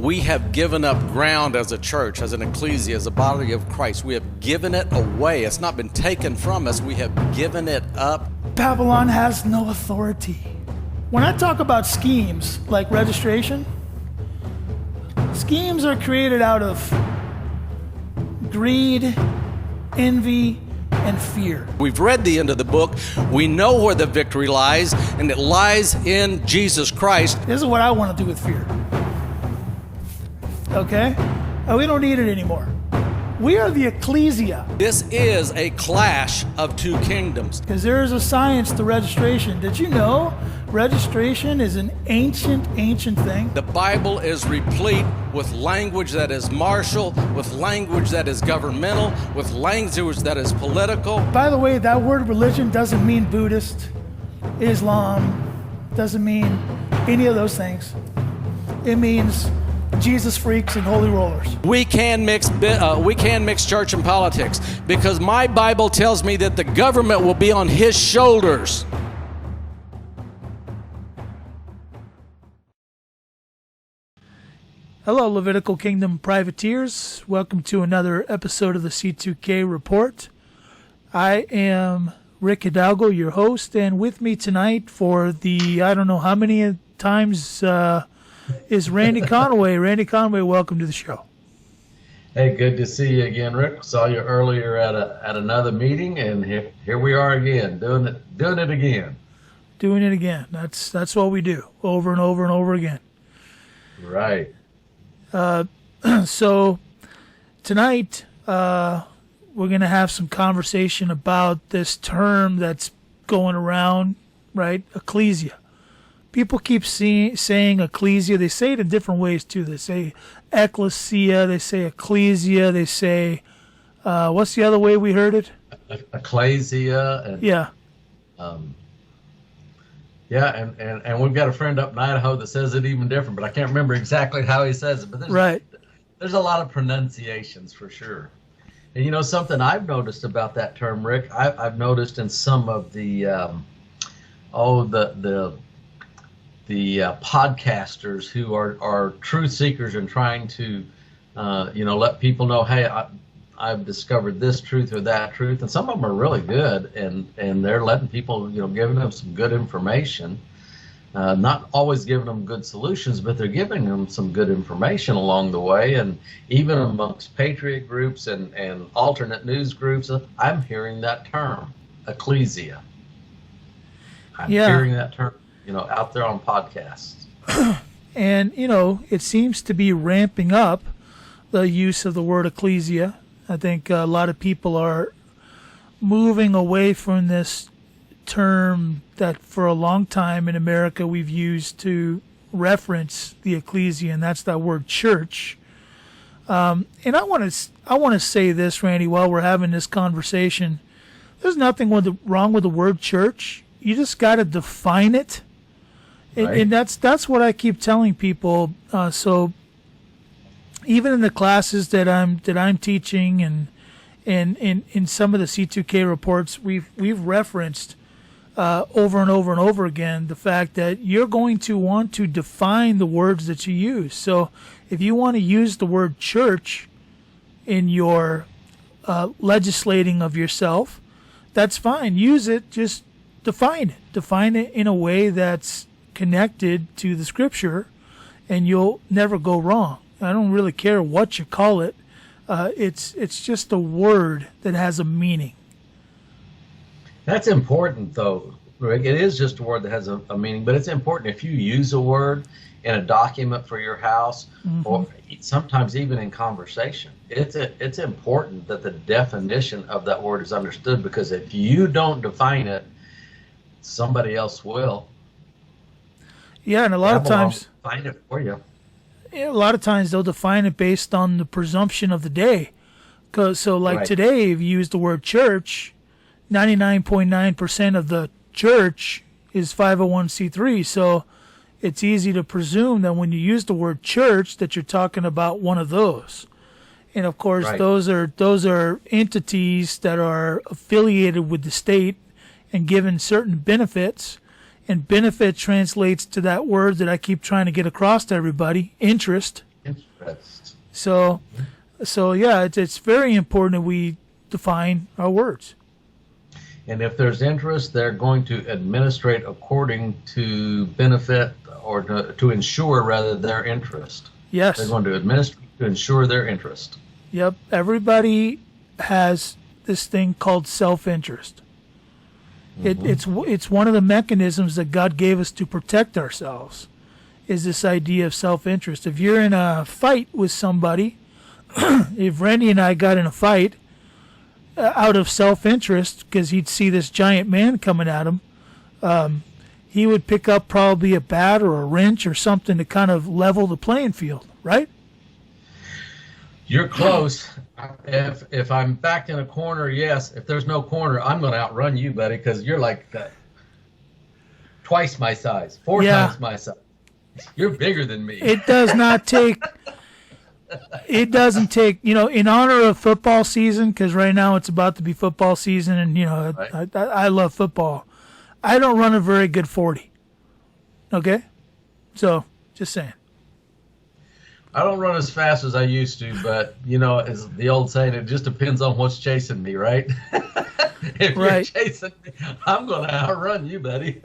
we have given up ground as a church, as an ecclesia, as a body of Christ. We have given it away. It's not been taken from us. We have given it up. Babylon has no authority. When I talk about schemes like registration, schemes are created out of greed, envy, and fear. We've read the end of the book. We know where the victory lies, and it lies in Jesus Christ. This is what I want to do with fear. Okay? We don't need it anymore. We are the Ecclesia. This is a clash of two kingdoms. Because there is a science to registration. Did you know registration is an ancient thing? The Bible is replete with language that is martial, with language that is governmental, with language that is political. By the way, that word religion doesn't mean Buddhist, Islam, doesn't mean any of those things. It means Jesus freaks and holy rollers. We can mix church and politics, because my Bible tells me that the government will be on his shoulders. Hello, Levitical Kingdom privateers. Welcome to another episode of the C2K Report. I am Rick Hidalgo, your host, and with me tonight for the, I don't know how many times, is Randy Conway. Randy Conway, welcome to the show. Hey, good to see you again, Rick. Saw you earlier at another meeting, and here we are again, doing it again. Doing it again. That's what we do, over and over and over again. Right. So tonight we're going to have some conversation about this term that's going around, right? Ecclesia. People keep saying ecclesia. They say it in different ways too. They say ecclesia. They say ecclesia. They say, what's the other way we heard it? Ecclesia. And, yeah. Yeah, and we've got a friend up in Idaho that says it even different, but I can't remember exactly how he says it. But there's a lot of pronunciations for sure. And you know something I've noticed about that term, Rick. I've noticed in some of the podcasters who are truth seekers and trying to let people know, hey, I've discovered this truth or that truth, and some of them are really good, and they're letting people, giving them some good information, not always giving them good solutions, but they're giving them some good information along the way. And even amongst patriot groups and alternate news groups, I'm hearing that term, ecclesia. I'm hearing that term, out there on podcasts. And, it seems to be ramping up the use of the word ecclesia. I think a lot of people are moving away from this term that for a long time in America we've used to reference the ecclesia, and that's that word church. And I want to say this, Randy, while we're having this conversation. There's nothing wrong with the word church. You just got to define it, and that's what I keep telling people. So even in the classes that I'm teaching, and in some of the C2K reports, we've referenced over and over and over again the fact that you're going to want to define the words that you use. So if you want to use the word church in your legislating of yourself, that's fine. Use it. Just define it. Define it in a way that's connected to the scripture, and you'll never go wrong. I don't really care what you call it. It's just a word that has a meaning. That's important, though, Rick. It is just a word that has a meaning, but it's important if you use a word in a document for your house, or sometimes even in conversation. It's important that the definition of that word is understood, because if you don't define it, somebody else will. Yeah, and a lot of times find it for you. A lot of times they'll define it based on the presumption of the day. Today, if you use the word church, 99.9% of the church is 501c3. So it's easy to presume that when you use the word church that you're talking about one of those. And of course, those are entities that are affiliated with the state and given certain benefits. And benefit translates to that word that I keep trying to get across to everybody, interest. interest. So yeah, it's very important that we define our words. And if there's interest, they're going to administrate according to benefit or to ensure, rather, their interest. Yes. They're going to administrate to ensure their interest. Yep. Everybody has this thing called self-interest. It's one of the mechanisms that God gave us to protect ourselves, is this idea of self-interest. If you're in a fight with somebody, if Randy and I got in a fight out of self-interest because he'd see this giant man coming at him, he would pick up probably a bat or a wrench or something to kind of level the playing field, right? You're close. If I'm backed in a corner, yes. If there's no corner, I'm going to outrun you, buddy, because you're like twice my size, four times my size. You're bigger than me. It doesn't take, in honor of football season, because right now it's about to be football season, and, right. I love football. I don't run a very good 40. Okay? So, just saying. I don't run as fast as I used to, but, as the old saying, it just depends on what's chasing me, right? If you're chasing me, I'm going to outrun you, buddy.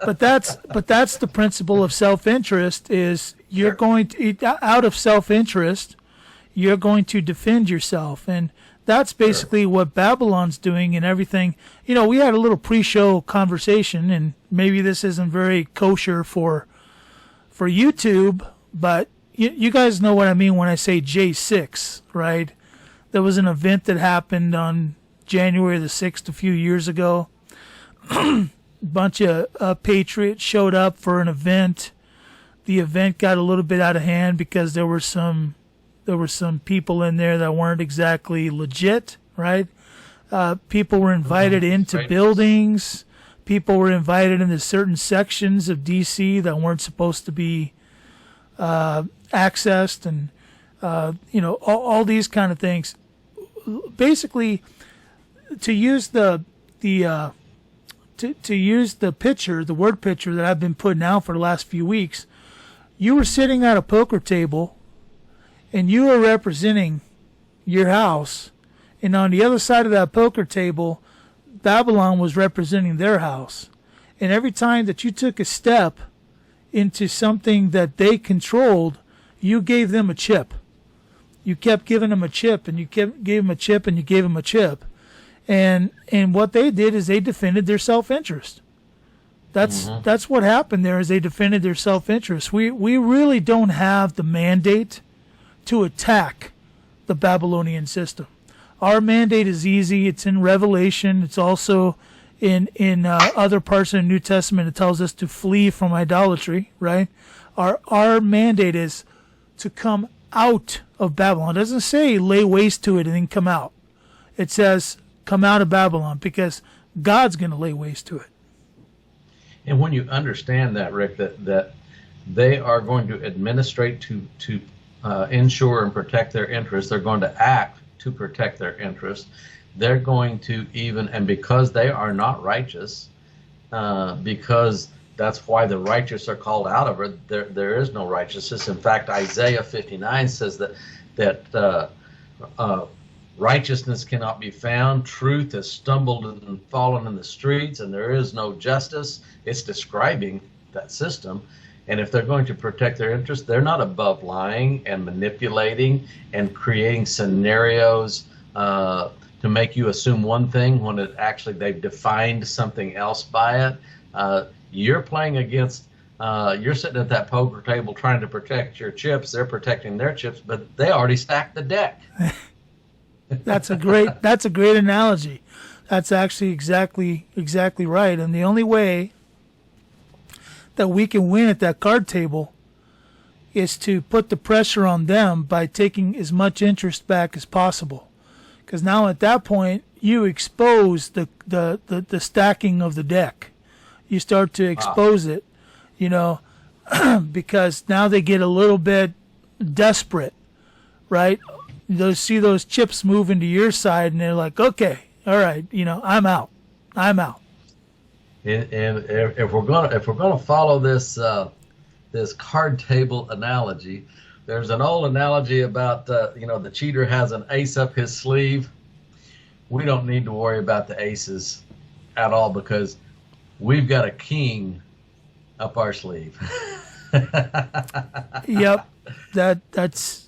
But that's the principle of self-interest, is you're going to, out of self-interest, you're going to defend yourself. And that's basically what Babylon's doing and everything. We had a little pre-show conversation, and maybe this isn't very kosher for YouTube, but you guys know what I mean when I say J6, right? There was an event that happened on January the 6th a few years ago. A bunch of patriots showed up for an event. The event got a little bit out of hand because there were some people in there that weren't exactly legit, right? People were invited into buildings. People were invited into certain sections of D.C. that weren't supposed to be accessed, and all these kind of things. Basically, to use the picture, the word picture that I've been putting out for the last few weeks, you were sitting at a poker table, and you were representing your house, and on the other side of that poker table, Babylon was representing their house. And every time that you took a step into something that they controlled, you gave them a chip. You kept giving them a chip, and you gave them a chip, and you gave them a chip. And what they did is they defended their self-interest. That's what happened there, is they defended their self-interest. We really don't have the mandate to attack the Babylonian system. Our mandate is easy. It's in Revelation. It's also in other parts of the New Testament. It tells us to flee from idolatry, right? Our mandate is to come out of Babylon. It doesn't say lay waste to it and then come out. It says come out of Babylon, because God's going to lay waste to it. And when you understand that, Rick, that they are going to administrate to ensure and protect their interests, they're going to act to protect their interests. They're going to and because they are not righteous, because that's why the righteous are called out of her, there is no righteousness. In fact, Isaiah 59 says that righteousness cannot be found. Truth has stumbled and fallen in the streets, and there is no justice. It's describing that system. And if they're going to protect their interests, they're not above lying and manipulating and creating scenarios to make you assume one thing when it actually they've defined something else by it. You're playing against, you're sitting at that poker table trying to protect your chips. They're protecting their chips, but they already stacked the deck. That's a great analogy. That's actually exactly right. And the only way that we can win at that card table is to put the pressure on them by taking as much interest back as possible. Because now at that point, you expose the stacking of the deck. You start to expose it, because now they get a little bit desperate, right? They'll see those chips moving to your side, and they're like, okay, all right, I'm out. And if we're gonna follow this card table analogy, There's an old analogy about the cheater has an ace up his sleeve. We don't need to worry about the aces at all because we've got a king up our sleeve. Yep, that's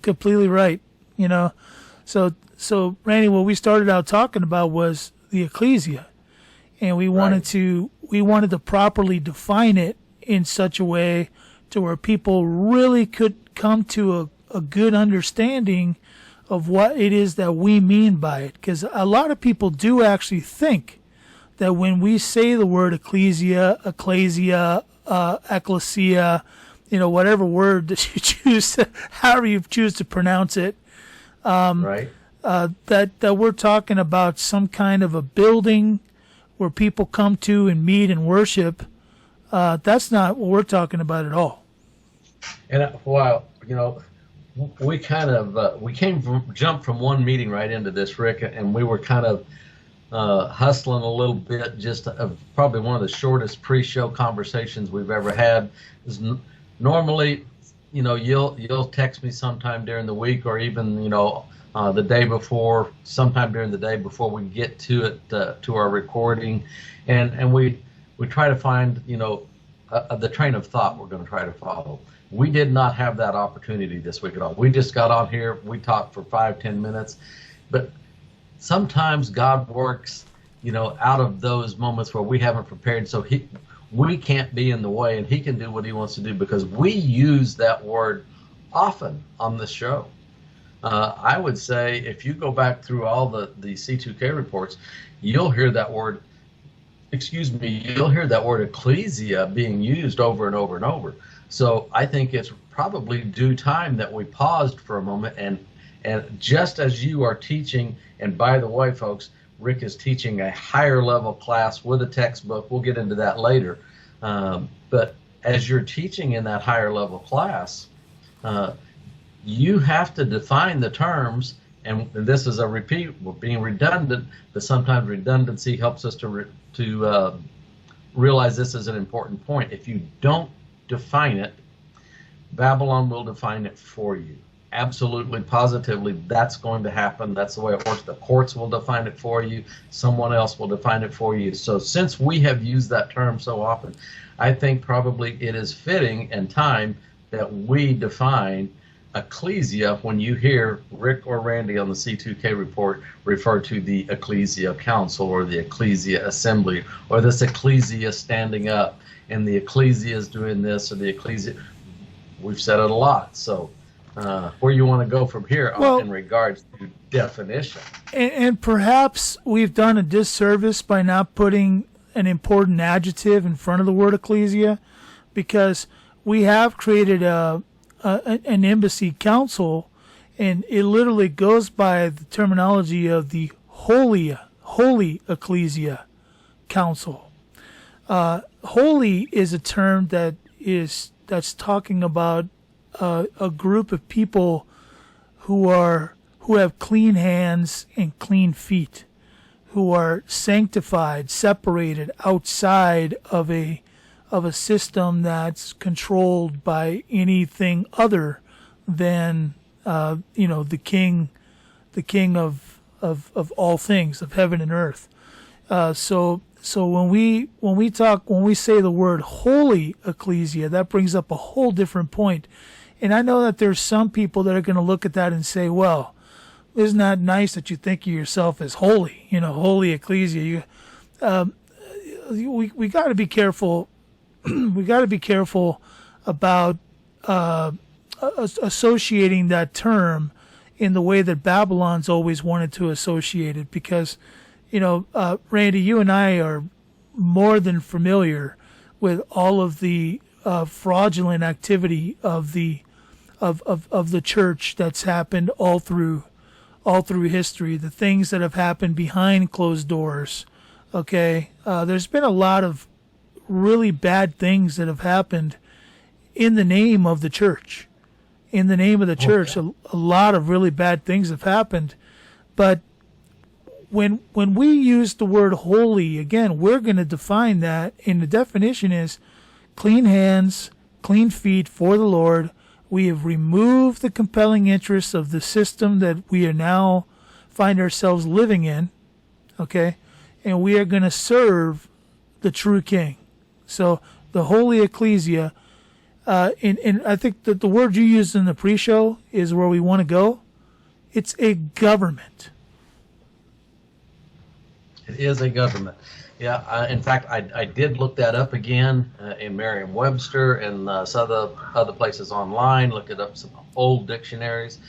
completely right. So Randy, what we started out talking about was the Ecclesia, and we wanted to properly define it in such a way to where people really could come to a good understanding of what it is that we mean by it. Because a lot of people do actually think that when we say the word Ecclesia, Ecclesia, whatever word that you choose, however you choose to pronounce it, that we're talking about some kind of a building where people come to and meet and worship. That's not what we're talking about at all. And we kind of jumped from one meeting right into this, Rick, and we were kind of hustling a little bit. Probably one of the shortest pre-show conversations we've ever had. Normally, you'll text me sometime during the week, or even the day before, sometime during the day before we get to it, to our recording, and we try to find the train of thought we're going to try to follow. We did not have that opportunity this week at all. We just got on here, we talked for 5-10 minutes, but sometimes God works, out of those moments where we haven't prepared, so we can't be in the way, and he can do what he wants to do because we use that word often on this show. I would say if you go back through all the C2K reports, you'll hear that word ecclesia being used over and over and over. So I think it's probably due time that we paused for a moment, and just as you are teaching, and by the way, folks, Rick is teaching a higher level class with a textbook. We'll get into that later. But as you're teaching in that higher level class, you have to define the terms, and this is a repeat. We're being redundant, but sometimes redundancy helps us to realize this is an important point. If you don't define it, Babylon will define it for you. Absolutely, positively, that's going to happen. That's the way it works. The courts will define it for you. Someone else will define it for you. So since we have used that term so often, I think probably it is fitting and time that we define Ecclesia when you hear Rick or Randy on the C2K report refer to the Ecclesia Council or the Ecclesia Assembly or this Ecclesia standing up and the Ecclesia is doing this or the Ecclesia. We've said it a lot. So where you want to go from here in regards to definition. And perhaps we've done a disservice by not putting an important adjective in front of the word Ecclesia, because we have created an embassy council, and it literally goes by the terminology of the holy Ecclesia Council. Holy is a term that's talking about a group of people who have clean hands and clean feet, who are sanctified, separated outside of a system that's controlled by anything other than the king of all things, of heaven and earth. So when we say the word holy ecclesia, that brings up a whole different point. And I know that there's some people that are going to look at that and say, well, isn't that nice that you think of yourself as holy, holy ecclesia? We got to be careful. We got to be careful about associating that term in the way that Babylon's always wanted to associate it, because, Randy, you and I are more than familiar with all of the fraudulent activity of the church that's happened all through history, the things that have happened behind closed doors. Okay, there's been a lot of really bad things that have happened in the name of the church. In the name of the church, a lot of really bad things have happened. But when we use the word holy, again, we're going to define that, and the definition is clean hands, clean feet for the Lord, We have removed the compelling interests of the system that we are now find ourselves living in, okay? And we are going to serve the true king. So the Holy Ecclesia, and I think that the word you used in the pre-show is where we want to go. It's a government. It is a government. Yeah, in fact, I did look that up again in Merriam-Webster and some other places online, looked it up some old dictionaries.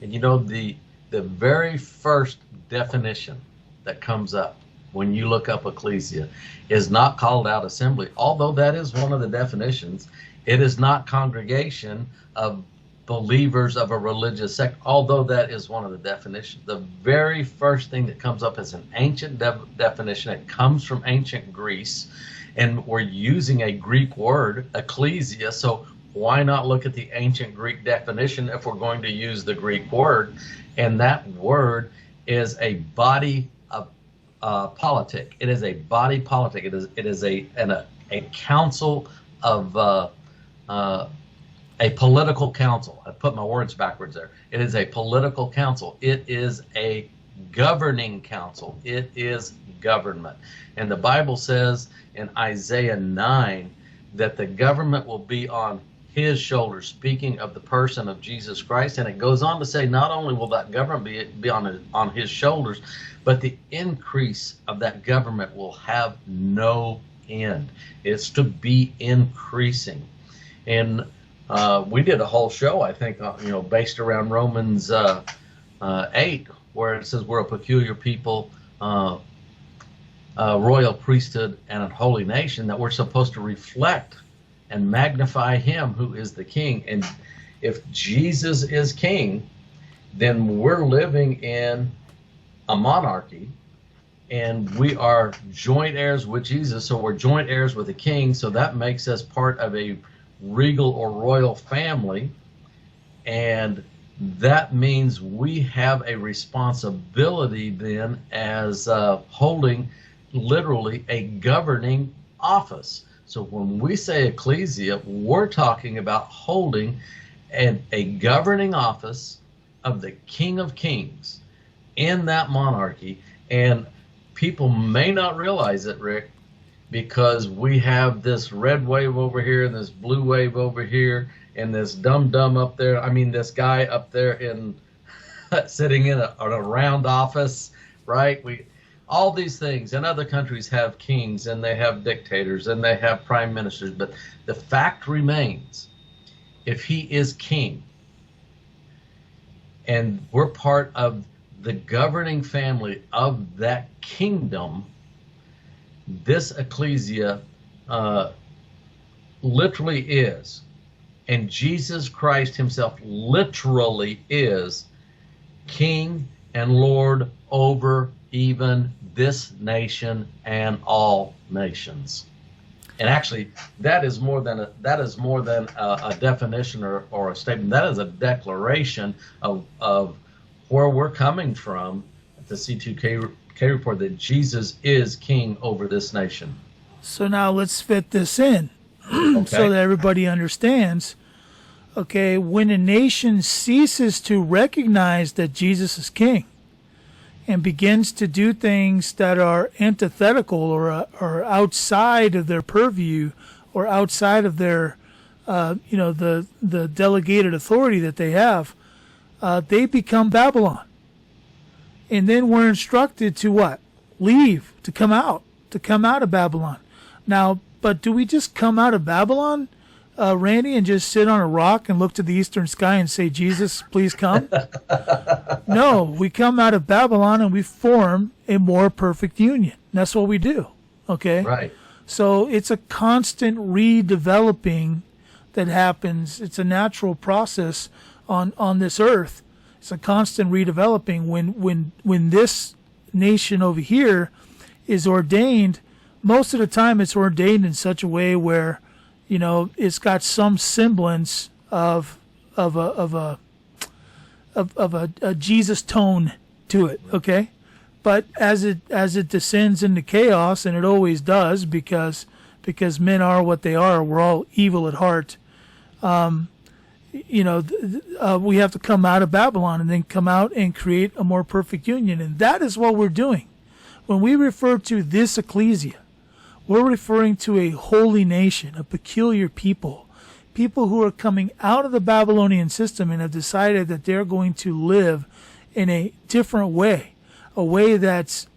And you know, the very first definition that comes up when you look up ecclesia is not called out assembly, although that is one of the definitions. It is not congregation of believers of a religious sect, although that is one of the definitions. The very first thing that comes up is an ancient definition. It comes from ancient Greece, and we're using a Greek word, ecclesia, so why not look at the ancient Greek definition if we're going to use the Greek word? And that word is a body of politic. It is a body politic. It is a council of a political council. I put my words backwards there. It is a political council. It is a governing council. It is government. And the Bible says in Isaiah 9 that the government will be on his shoulders, speaking of the person of Jesus Christ. And it goes on to say not only will that government be on his shoulders, but the increase of that government will have no end. It's to be increasing. And we did a whole show, I think, based around Romans 8, where it says we're a peculiar people, royal priesthood, and a holy nation, that we're supposed to reflect and magnify him who is the king. And if Jesus is king, then we're living in a monarchy, and we are joint heirs with Jesus, so we're joint heirs with the king, so that makes us part of a regal or royal family, and that means we have a responsibility then as holding literally a governing office. So when we say ecclesia, we're talking about holding a governing office of the King of Kings in that monarchy. And people may not realize it, Rick, because we have this red wave over here and this blue wave over here and this dumb up there. I mean, this guy up there in sitting in a round office, right? All these things, and other countries have kings and they have dictators and they have prime ministers, but the fact remains, if he is king and we're part of the governing family of that kingdom, this ecclesia literally is, and Jesus Christ himself literally is, King and Lord over even this nation and all nations. And actually, that is more than a definition or a statement. That is a declaration of where we're coming from at the C2K report, that Jesus is king over this nation. So now let's fit this in so that everybody understands. Okay, when a nation ceases to recognize that Jesus is king and begins to do things that are antithetical or outside of their purview or outside of their, the delegated authority that they have, they become Babylon. And then we're instructed to what? Leave, to come out of Babylon. Now, but do we just come out of Babylon, Randy, and just sit on a rock and look to the eastern sky and say, Jesus, please come? No, we come out of Babylon and we form a more perfect union. That's what we do, okay? Right. So it's a constant redeveloping that happens. It's a natural process on this earth. It's a constant redeveloping. When this nation over here is ordained, most of the time it's ordained in such a way where, it's got some semblance of a Jesus tone to it. Okay, but as it descends into chaos, and it always does, because men are what they are. We're all evil at heart. we have to come out of Babylon and then come out and create a more perfect union. And that is what we're doing. When we refer to this ecclesia, we're referring to a holy nation, a peculiar people who are coming out of the Babylonian system and have decided that they're going to live in a different way, a way that's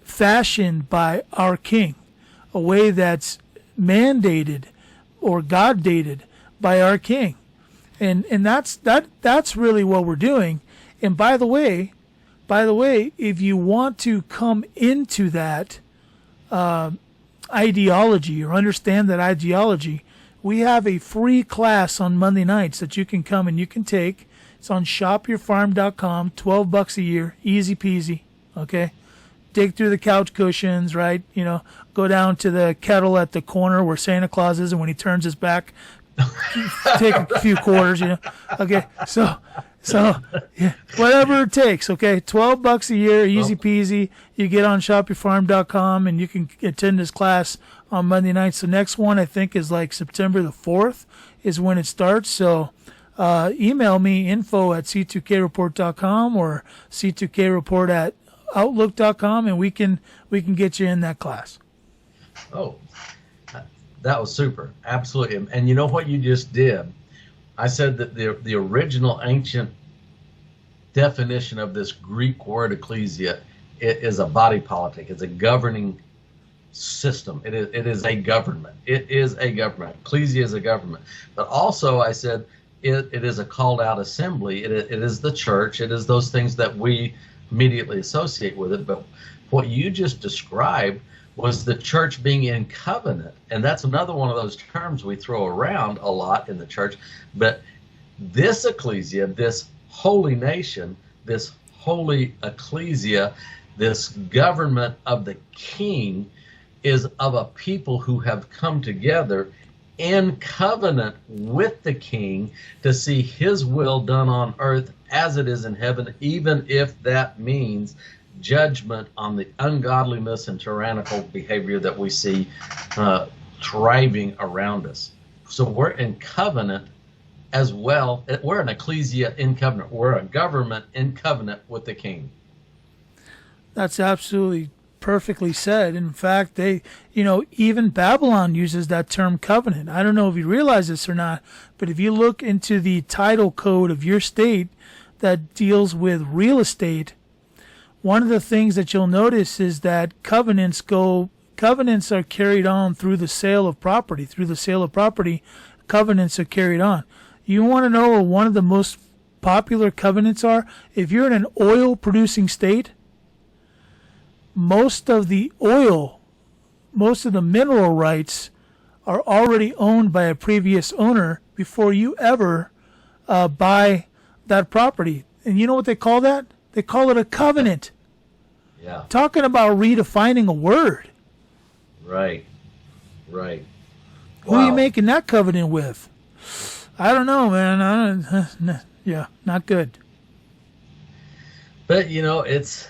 fashioned by our King, a way that's mandated or God-dated by our King, and that's really what we're doing. And by the way, if you want to come into that ideology or understand that ideology, we have a free class on Monday nights that you can come and you can take. It's on shopyourfarm.com, $12 a year, easy peasy, okay? Dig through the couch cushions, right? Go down to the kettle at the corner where Santa Claus is, and when he turns his back, take a few quarters, Okay, so yeah, whatever it takes, okay? $12 a year, easy peasy. You get on shopyourfarm.com and you can attend this class on Monday nights. The next one I think is like September the 4th is when it starts. So email me info@c2kreport.com or c2kreport@outlook.com, and we can get you in that class. Oh, that was super. Absolutely. And you know what you just did? I said that the original ancient definition of this Greek word ecclesia is a body politic. It's a governing system. It is a government. It is a government. Ecclesia is a government. But also I said it is a called out assembly. It is the church. It is those things that we immediately associate with it. But what you just described was the church being in covenant. And that's another one of those terms we throw around a lot in the church. But this ecclesia, this holy nation, this holy ecclesia, this government of the king is of a people who have come together in covenant with the king to see his will done on earth as it is in heaven, even if that means judgment on the ungodliness and tyrannical behavior that we see thriving around us. So we're in covenant as well. We're an ecclesia in covenant. We're a government in covenant with the king. That's absolutely perfectly said. In fact, even Babylon uses that term covenant. I don't know if you realize this or not, but if you look into the title code of your state that deals with real estate, one of the things that you'll notice is that covenants are carried on through the sale of property. Through the sale of property, covenants are carried on. You want to know what one of the most popular covenants are? If you're in an oil producing state, most of the mineral rights are already owned by a previous owner before you ever buy that property. And you know what they call that? They call it a covenant. Yeah. Talking about redefining a word. Right. Right. Who are you making that covenant with? I don't know, man. Yeah, not good. But it's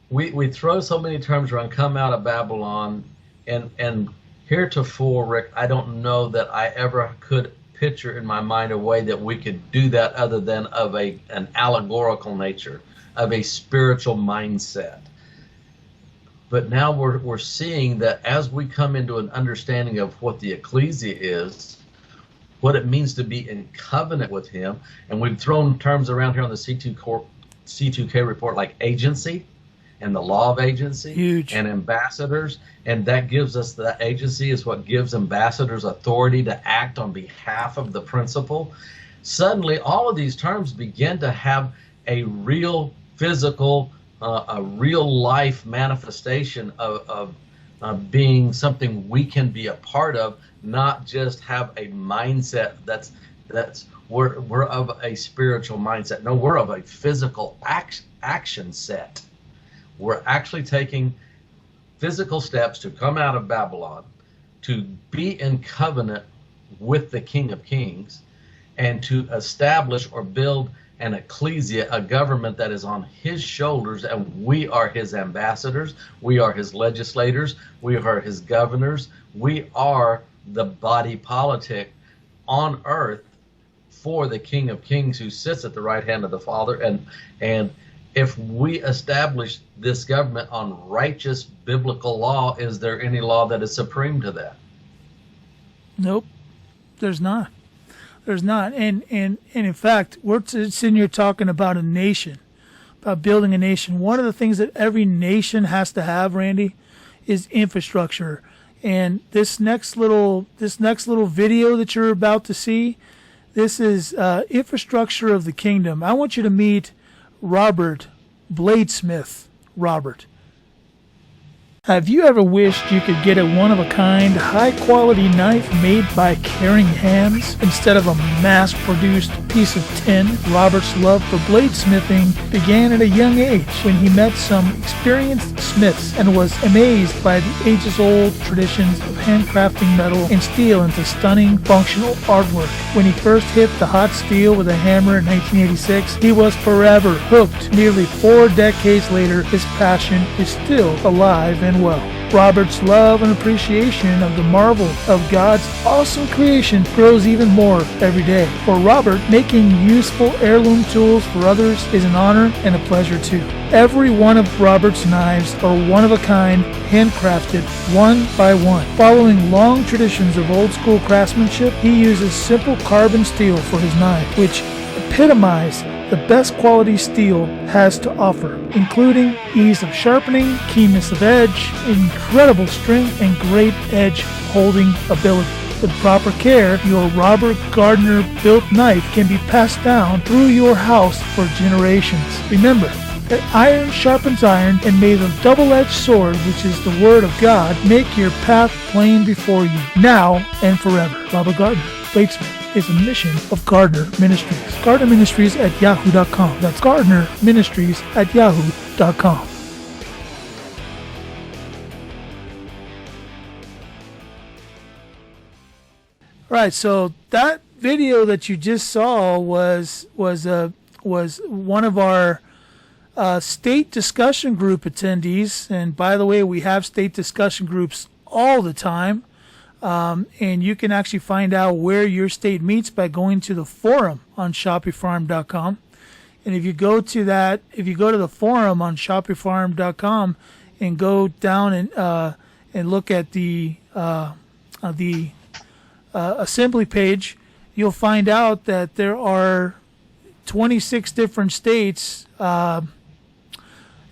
we throw so many terms around, come out of Babylon, and heretofore, Rick, I don't know that I ever could picture in my mind a way that we could do that other than of an allegorical nature, of a spiritual mindset. But now we're seeing that as we come into an understanding of what the ecclesia is, what it means to be in covenant with him, and we've thrown terms around here on the C2K report like agency and the law of agency. Huge. And ambassadors, and that gives us, that agency is what gives ambassadors authority to act on behalf of the principal. Suddenly all of these terms begin to have a real physical, a real life manifestation of being something we can be a part of, not just have a mindset that's we're of a spiritual mindset. No, we're of a physical action set. We're actually taking physical steps to come out of Babylon, to be in covenant with the King of Kings, and to establish or build an ecclesia, a government that is on his shoulders, and we are his ambassadors, we are his legislators, we are his governors, we are the body politic on earth for the King of Kings who sits at the right hand of the Father. And if we establish this government on righteous biblical law, is there any law that is supreme to that? Nope, there's not. There's not. And in fact, we're sitting here talking about a nation, about building a nation. One of the things that every nation has to have, Randy, is infrastructure. And this next little video that you're about to see, this is infrastructure of the kingdom. I want you to meet Robert Bladesmith. Robert. Have you ever wished you could get a one-of-a-kind, high-quality knife made by caring hands instead of a mass-produced piece of tin? Robert's love for bladesmithing began at a young age when he met some experienced smiths and was amazed by the ages-old traditions of handcrafting metal and steel into stunning, functional artwork. When he first hit the hot steel with a hammer in 1986, he was forever hooked. Nearly 4 decades later, his passion is still alive and well. Robert's love and appreciation of the marvel of God's awesome creation grows even more every day. For Robert, making useful heirloom tools for others is an honor and a pleasure too. Every one of Robert's knives are one of a kind, handcrafted, one by one. Following long traditions of old school craftsmanship, he uses simple carbon steel for his knife, which epitomize the best quality steel has to offer, including ease of sharpening, keenness of edge, incredible strength, and great edge holding ability. With proper care, your Robert Gardner built knife can be passed down through your house for generations. Remember that iron sharpens iron, and may the double-edged sword, which is the word of God, make your path plain before you, now and forever. Robert Gardner, Bladesmith, is a mission of Gardner Ministries. Gardner Ministries at yahoo.com. That's Gardner Ministries at yahoo.com. All right, so that video that you just saw was one of our state discussion group attendees. And by the way, we have state discussion groups all the time. And you can actually find out where your state meets by going to the forum on shopifyfarm.com. And if you go to the forum on shopifyfarm.com and go down and look at the assembly page, you'll find out that there are 26 different states, at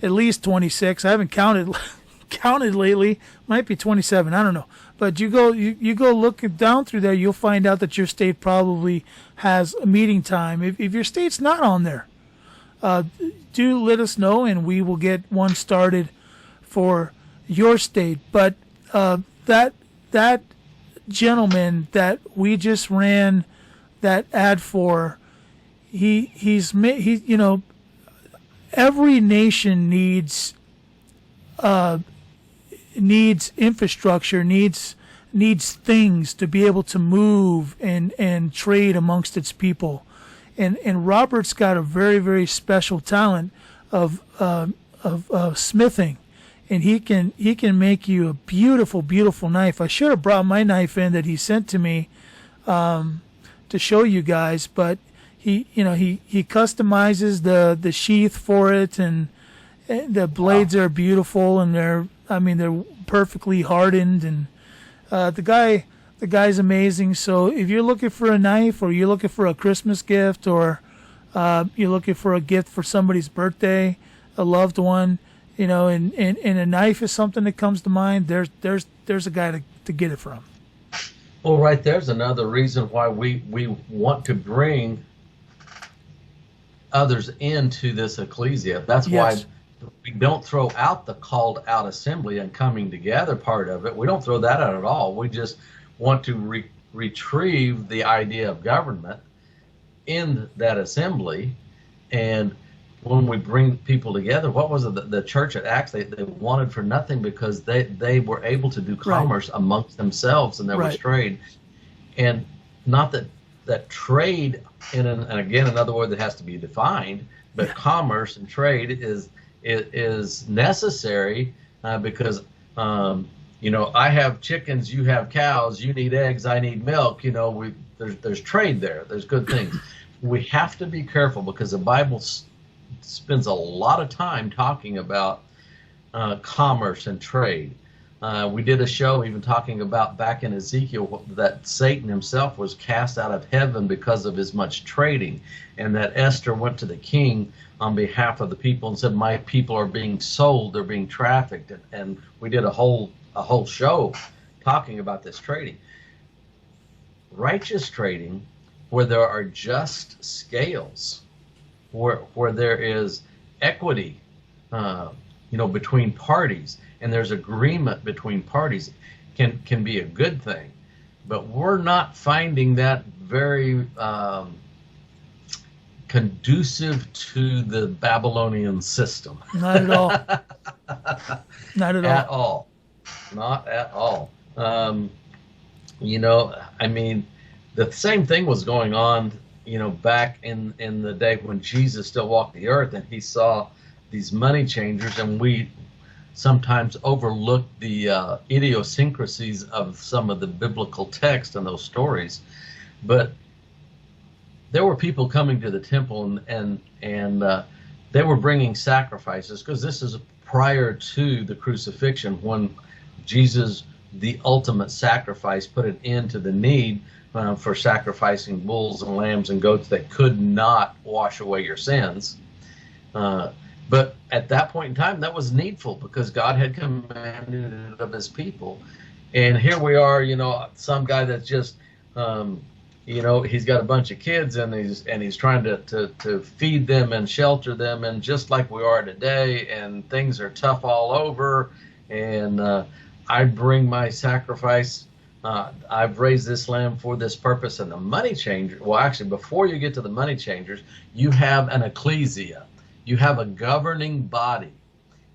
least 26. I haven't counted lately. Might be 27. I don't know. But you go look down through there, you'll find out that your state probably has a meeting time. If your state's not on there, do let us know, and we will get one started for your state. But that gentleman that we just ran that ad for, he's you know, every nation needs infrastructure, needs things to be able to move and trade amongst its people, and Robert's got a very, very special talent of smithing, and he can make you a beautiful, beautiful knife. I should have brought my knife in that he sent to me to show you guys, but he customizes the sheath for it, and the blades are beautiful, and they're perfectly hardened, and the guy's amazing. So if you're looking for a knife, or you're looking for a Christmas gift, or you're looking for a gift for somebody's birthday, a loved one, and a knife is something that comes to mind, there's a guy to get it from. Well, right there's another reason why we want to bring others into this ecclesia. That's Yes. why we don't throw out the called out assembly and coming together part of it. We don't throw that out at all. We just want to retrieve the idea of government in that assembly. And when we bring people together, what was it? The church at Acts, they wanted for nothing, because they were able to do commerce amongst themselves, and there was trade. And not that trade, and again, another word that has to be defined, but commerce and trade is necessary, because I have chickens, you have cows, you need eggs, I need milk. there's trade there. There's good things. We have to be careful because the Bible spends a lot of time talking about commerce and trade. We did a show even talking about back in Ezekiel that Satan himself was cast out of heaven because of his much trading, and that Esther went to the king on behalf of the people and said, my people are being sold, they're being trafficked. And we did a whole show talking about this trading. Righteous trading, where there are just scales, where there is equity, between parties, and there's agreement between parties, can be a good thing. But we're not finding that very conducive to the Babylonian system. Not at all. Not at all. Not at all. The same thing was going on, back in the day when Jesus still walked the earth, and he saw these money changers, and we sometimes overlook the idiosyncrasies of some of the biblical text and those stories. But there were people coming to the temple, and they were bringing sacrifices, because this is prior to the crucifixion, when Jesus, the ultimate sacrifice, put an end to the need for sacrificing bulls and lambs and goats that could not wash away your sins. But at that point in time, that was needful because God had commanded it of his people. And here we are, some guy that's just, he's got a bunch of kids, and he's trying to feed them and shelter them, and just like we are today, and things are tough all over. And I bring my sacrifice. I've raised this lamb for this purpose. And the money changer, well, actually, before you get to the money changers, you have an ecclesia. You have a governing body.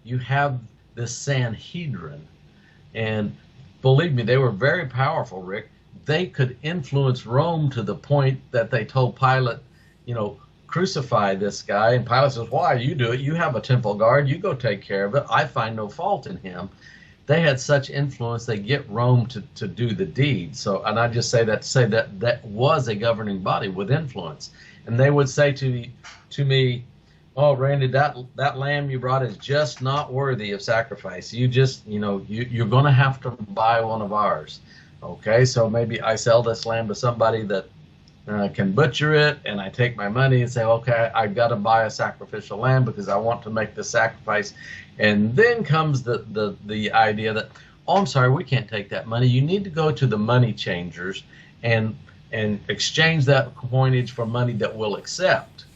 You have the Sanhedrin. And believe me, they were very powerful, Rick. They could influence Rome to the point that they told Pilate, crucify this guy. And Pilate says, why? You do it. You have a temple guard. You go take care of it. I find no fault in him. They had such influence, they get Rome to do the deed. So, and I just say that to say that was a governing body with influence. And they would say to me, oh, Randy, that lamb you brought is just not worthy of sacrifice. You just, you're going to have to buy one of ours. Okay, so maybe I sell this lamb to somebody that can butcher it, and I take my money and say, okay, I've got to buy a sacrificial lamb because I want to make the sacrifice. And then comes the idea that, oh, I'm sorry, we can't take that money. You need to go to the money changers and exchange that coinage for money that we'll accept.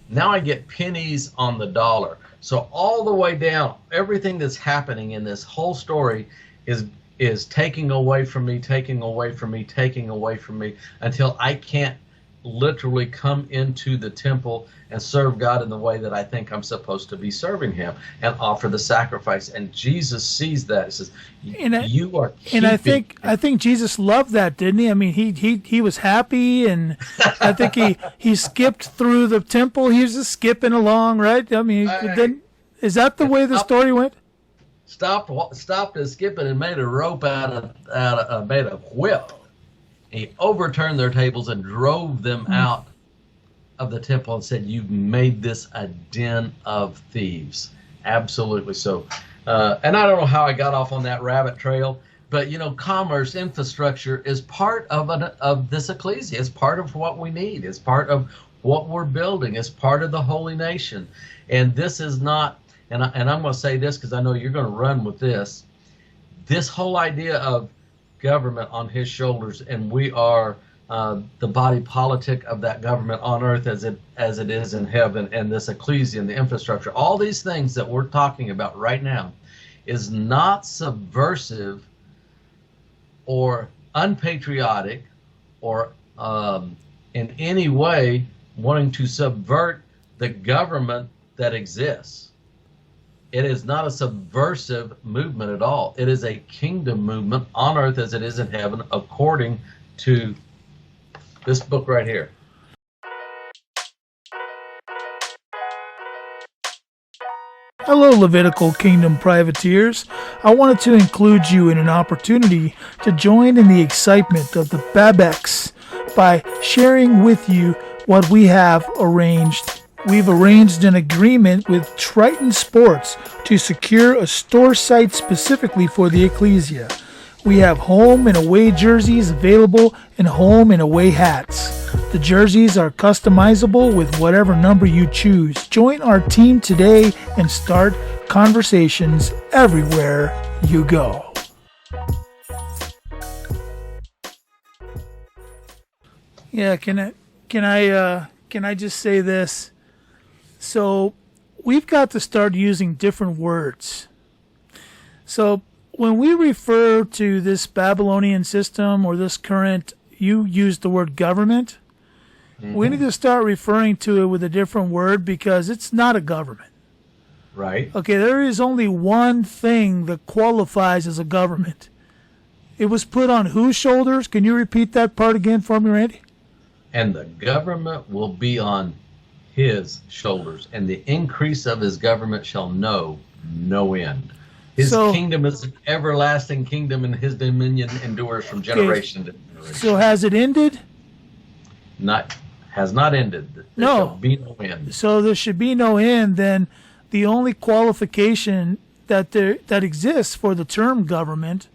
Now I get pennies on the dollar. So all the way down, everything that's happening in this whole story is taking away from me, taking away from me, taking away from me, until I can't literally come into the temple and serve God in the way that I think I'm supposed to be serving him and offer the sacrifice. And Jesus sees that. He says, you are keeping. And I think Jesus loved that, didn't he? I mean, he was happy, and I think he skipped through the temple. He was just skipping along, right? I mean, is that the way the story went? Stopped his skipping and made a rope made a whip. He overturned their tables and drove them out of the temple and said, you've made this a den of thieves. Absolutely so. And I don't know how I got off on that rabbit trail, but commerce infrastructure is part of this ecclesia. It's part of what we need. It's part of what we're building. It's part of the holy nation. And this is not, and I'm going to say this because I know you're going to run with this. This whole idea of government on his shoulders, and we are the body politic of that government on earth as it is in heaven, and this ecclesia and the infrastructure, all these things that we're talking about right now is not subversive or unpatriotic or in any way wanting to subvert the government that exists. It is not a subversive movement at all. It is a kingdom movement on earth as it is in heaven, according to this book right here. Hello, Levitical Kingdom privateers. I wanted to include you in an opportunity to join in the excitement of the Babex by sharing with you what we have arranged. We've arranged an agreement with Triton Sports to secure a store site specifically for the Ecclesia. We have home and away jerseys available and home and away hats. The jerseys are customizable with whatever number you choose. Join our team today and start conversations everywhere you go. Yeah, can I just say this? So we've got to start using different words. So when we refer to this Babylonian system or this current, you use the word government, we need to start referring to it with a different word because it's not a government. Right. Okay, there is only one thing that qualifies as a government. It was put on whose shoulders? Can you repeat that part again for me, Randy? And the government will be on his shoulders, and the increase of his government shall know no end. His kingdom is an everlasting kingdom, and his dominion endures from generation to generation. So has it ended? Has not ended. There shall be no end. So there should be no end. Then the only qualification that exists for the term government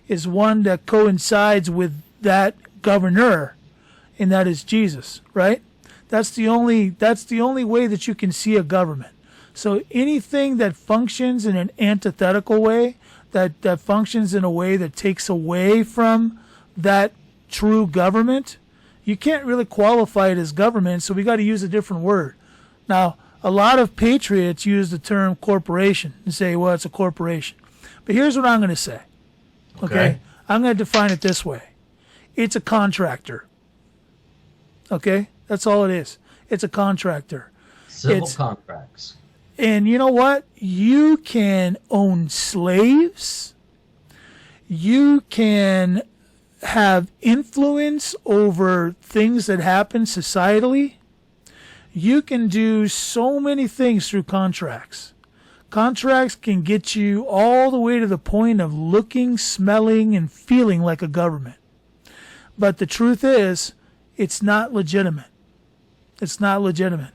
is one that coincides with that governor, and that is Jesus, right? That's the only way that you can see a government. So anything that functions in an antithetical way, that functions in a way that takes away from that true government, you can't really qualify it as government, so we got to use a different word. Now, a lot of patriots use the term corporation and say, well, it's a corporation. But here's what I'm going to say. Okay? I'm going to define it this way. It's a contractor. Okay? That's all it is. It's a contractor. Civil contracts. And you know what? You can own slaves. You can have influence over things that happen societally. You can do so many things through contracts. Contracts can get you all the way to the point of looking, smelling, and feeling like a government. But the truth is, it's not legitimate. It's not legitimate.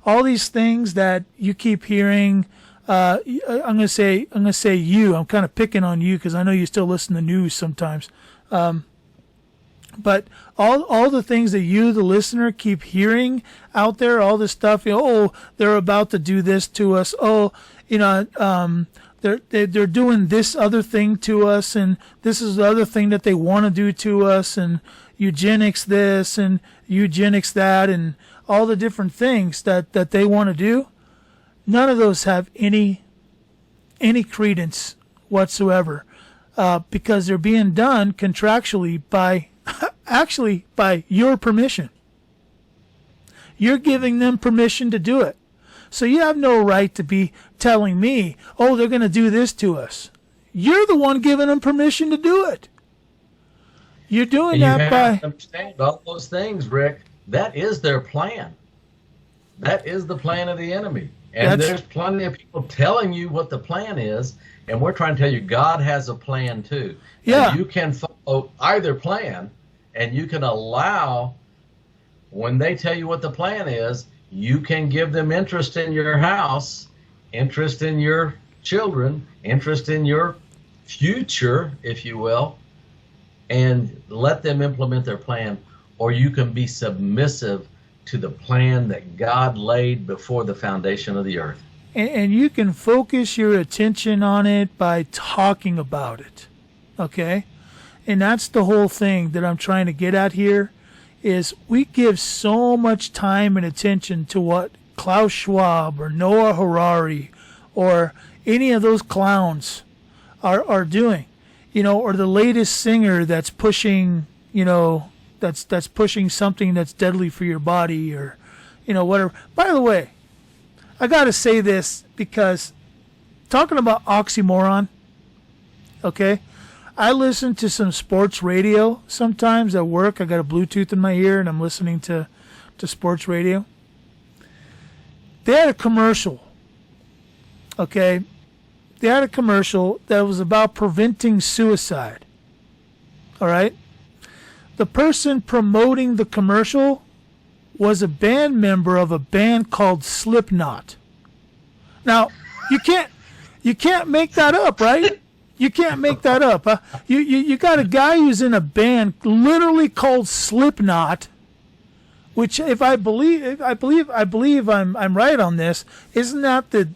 All these things that you keep hearing, I'm gonna say you. I'm kind of picking on you because I know you still listen to news sometimes. But all the things that you, the listener, keep hearing out there, all this stuff. Oh, they're about to do this to us. Oh, they're doing this other thing to us, and this is the other thing that they want to do to us, and eugenics this and eugenics that, and all the different things that they want to do. None of those have any credence whatsoever, because they're being done contractually by your permission. You're giving them permission to do it. So you have no right to be telling me, oh, they're going to do this to us. You're the one giving them permission to do it. You're doing that by... You understand all those things, Rick. That is their plan. That is the plan of the enemy. And there's plenty of people telling you what the plan is, and we're trying to tell you God has a plan too. Yeah. And you can follow either plan, and you can allow, when they tell you what the plan is, you can give them interest in your house, interest in your children, interest in your future, if you will, and let them implement their plan. Or you can be submissive to the plan that God laid before the foundation of the earth. And you can focus your attention on it by talking about it, okay? And that's the whole thing that I'm trying to get at here, is we give so much time and attention to what Klaus Schwab or Noah Harari or any of those clowns are doing, or the latest singer that's pushing, that's pushing something that's deadly for your body, or whatever. By the way, I got to say this because talking about oxymoron, okay? I listen to some sports radio sometimes at work. I got a Bluetooth in my ear and I'm listening to sports radio. They had a commercial, okay? They had a commercial that was about preventing suicide, all right? the person promoting the commercial was a band member of a band called Slipknot. Now, you can't make that up, right? You can't make that up. You got a guy who's in a band literally called Slipknot, which, if I believe I'm right on this. Isn't that the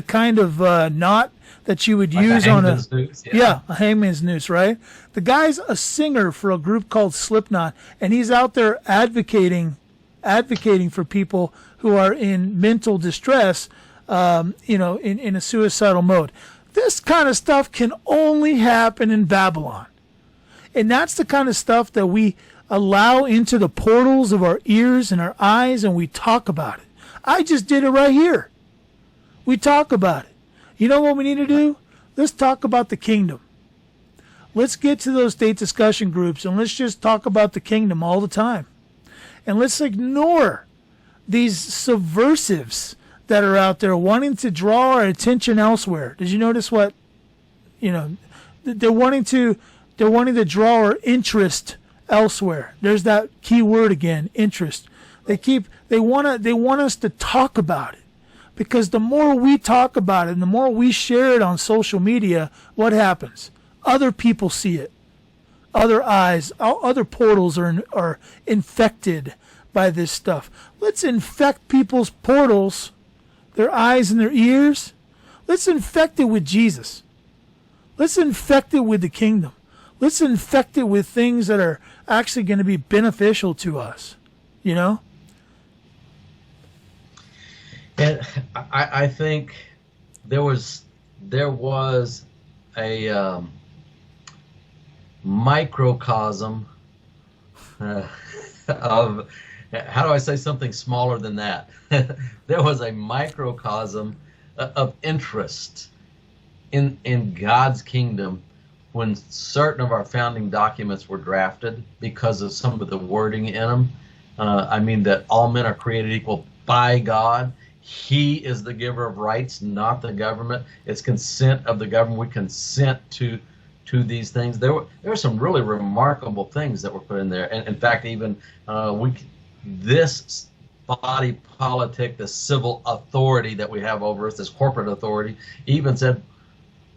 kind of knot that you would Like use on a noose, a hangman's noose, right? The guy's a singer for a group called Slipknot, and he's out there advocating for people who are in mental distress, in a suicidal mode. This kind of stuff can only happen in Babylon, and that's the kind of stuff that we allow into the portals of our ears and our eyes, and we talk about it. I just did it right here. We talk about it. You know what we need to do? Let's talk about the kingdom. Let's get to those state discussion groups and let's just talk about the kingdom all the time. And let's ignore these subversives that are out there wanting to draw our attention elsewhere. Did you notice what, they're wanting to draw our interest elsewhere. There's that key word again, interest. They want us to talk about it. Because the more we talk about it and the more we share it on social media, what happens? Other people see it. Other eyes, other portals are infected by this stuff. Let's infect people's portals, their eyes and their ears. Let's infect it with Jesus. Let's infect it with the kingdom. Let's infect it with things that are actually going to be beneficial to us, And I think there was a microcosm of, how do I say something smaller than that? There was a microcosm of interest in God's kingdom when certain of our founding documents were drafted because of some of the wording in them. That all men are created equal by God. He is the giver of rights, not the government. It's consent of the government. We consent to these things. There were some really remarkable things that were put in there. And in fact, even this body politic, the civil authority that we have over us, this corporate authority, even said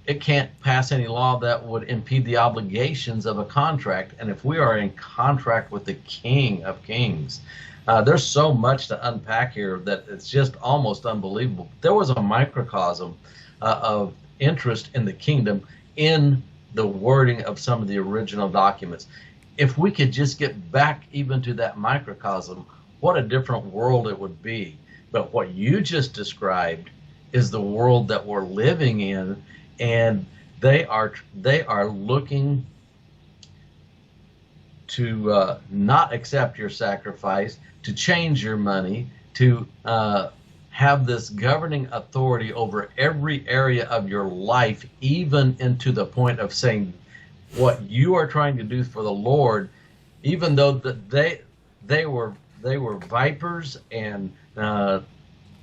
it can't pass any law that would impede the obligations of a contract. And if we are in contract with the King of Kings, there's so much to unpack here that it's just almost unbelievable. There was a microcosm of interest in the kingdom in the wording of some of the original documents. If we could just get back even to that microcosm, what a different world it would be. But what you just described is the world that we're living in, and they are looking to not accept your sacrifice, to change your money, to have this governing authority over every area of your life, even into the point of saying what you are trying to do for the Lord, even though they were vipers and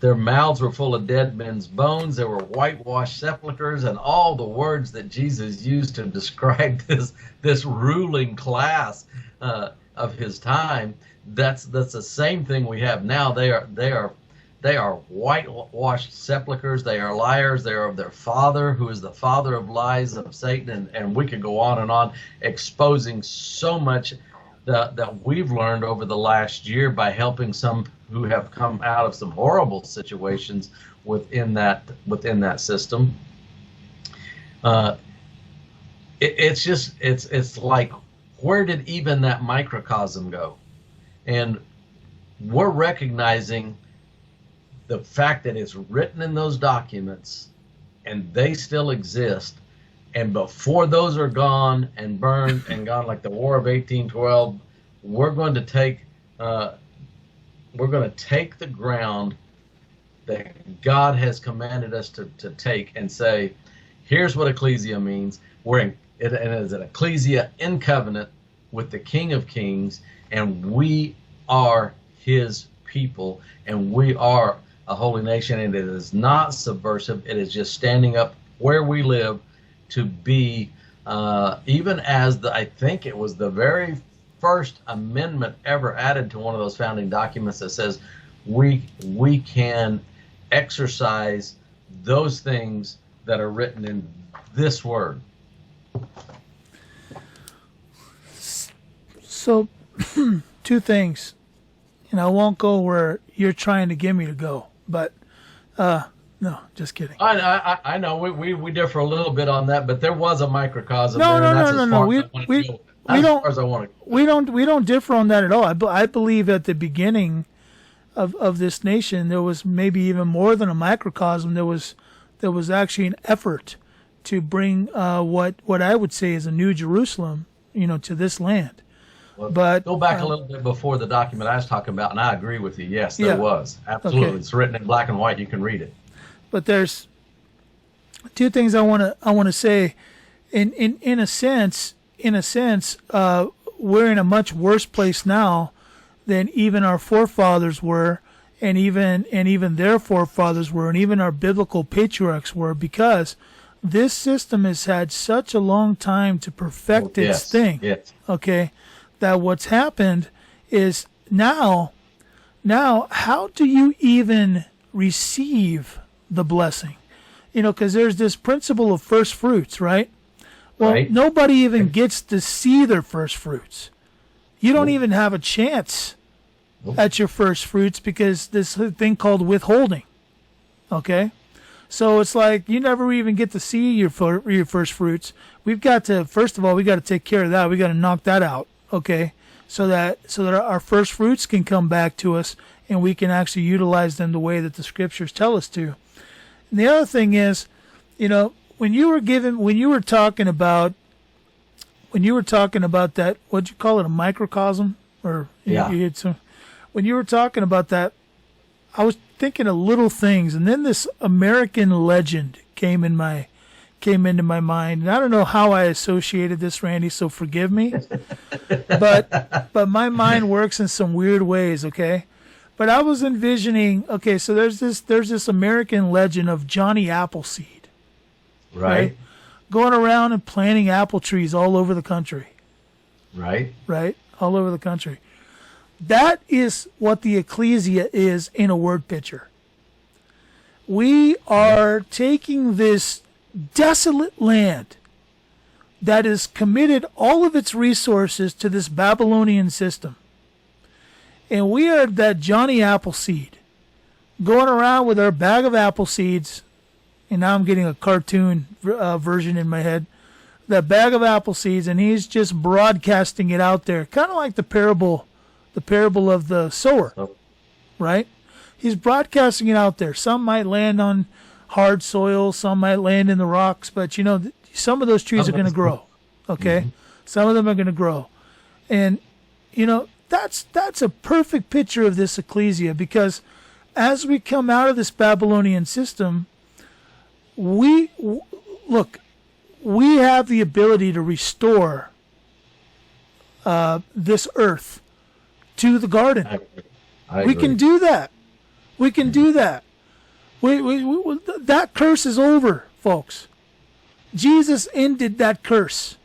their mouths were full of dead men's bones. There were whitewashed sepulchres, and all the words that Jesus used to describe this ruling class of his time. That's the same thing we have now. They are whitewashed sepulchres. They are liars. They are of their father, who is the father of lies, of Satan, and we could go on exposing so much that we've learned over the last year by helping some who have come out of some horrible situations within that system. It's like, where did even that microcosm go? And we're recognizing the fact that it's written in those documents and they still exist. And before those are gone and burned and gone, like the War of 1812, we're going to take the ground that God has commanded us to take and say, here's what Ecclesia means. It is an Ecclesia in covenant with the King of Kings, and we are his people, and we are a holy nation, and it is not subversive. It is just standing up where we live to be, even as I think it was the very first amendment ever added to one of those founding documents that says we can exercise those things that are written in this word. So, two things, and I won't go where you're trying to get me to go, but no, just kidding. I know we differ a little bit on that, but there was a microcosm. No, there, no. We don't differ on that at all. I believe at the beginning of this nation there was maybe even more than a microcosm. There was actually an effort to bring what I would say is a new Jerusalem, to this land. Well, but go back a little bit before the document I was talking about, and I agree with you. Yes, there was. Absolutely. Okay. It's written in black and white. You can read it. But there's two things I want to say. In a sense, we're in a much worse place now than even our forefathers were, and even their forefathers were, and even our biblical patriarchs were, because this system has had such a long time to perfect its thing. Yes. Okay, that what's happened is now how do you even receive the blessing? Because there's this principle of first fruits, right? Well, right. Nobody even gets to see their first fruits. You don't even have a chance at your first fruits because this thing called withholding. Okay? So it's like you never even get to see your first fruits. We've got to, first of all, we got to take care of that. We got to knock that out, okay? So that our first fruits can come back to us and we can actually utilize them the way that the scriptures tell us to. And the other thing is, when you were talking about that, what'd you call it, a microcosm? Or when you were talking about that, I was thinking of little things, and then this American legend came into my mind. And I don't know how I associated this, Randy, so forgive me. but my mind works in some weird ways, okay? But I was envisioning, okay, so there's this American legend of Johnny Appleseed. Right. Going around and planting apple trees all over the country. Right. All over the country. That is what the Ecclesia is in a word picture. We are taking this desolate land that has committed all of its resources to this Babylonian system. And we are that Johnny Appleseed going around with our bag of apple seeds. And now I'm getting a cartoon version in my head. That bag of apple seeds, and he's just broadcasting it out there, kind of like the parable of the sower, right? He's broadcasting it out there. Some might land on hard soil, some might land in the rocks, but some of those trees are going to grow. Okay, mm-hmm. Some of them are going to grow, and that's a perfect picture of this ecclesia, because as we come out of this Babylonian system, we have the ability to restore this earth to the garden. I agree. We can do that. That curse is over, folks. Jesus ended that curse.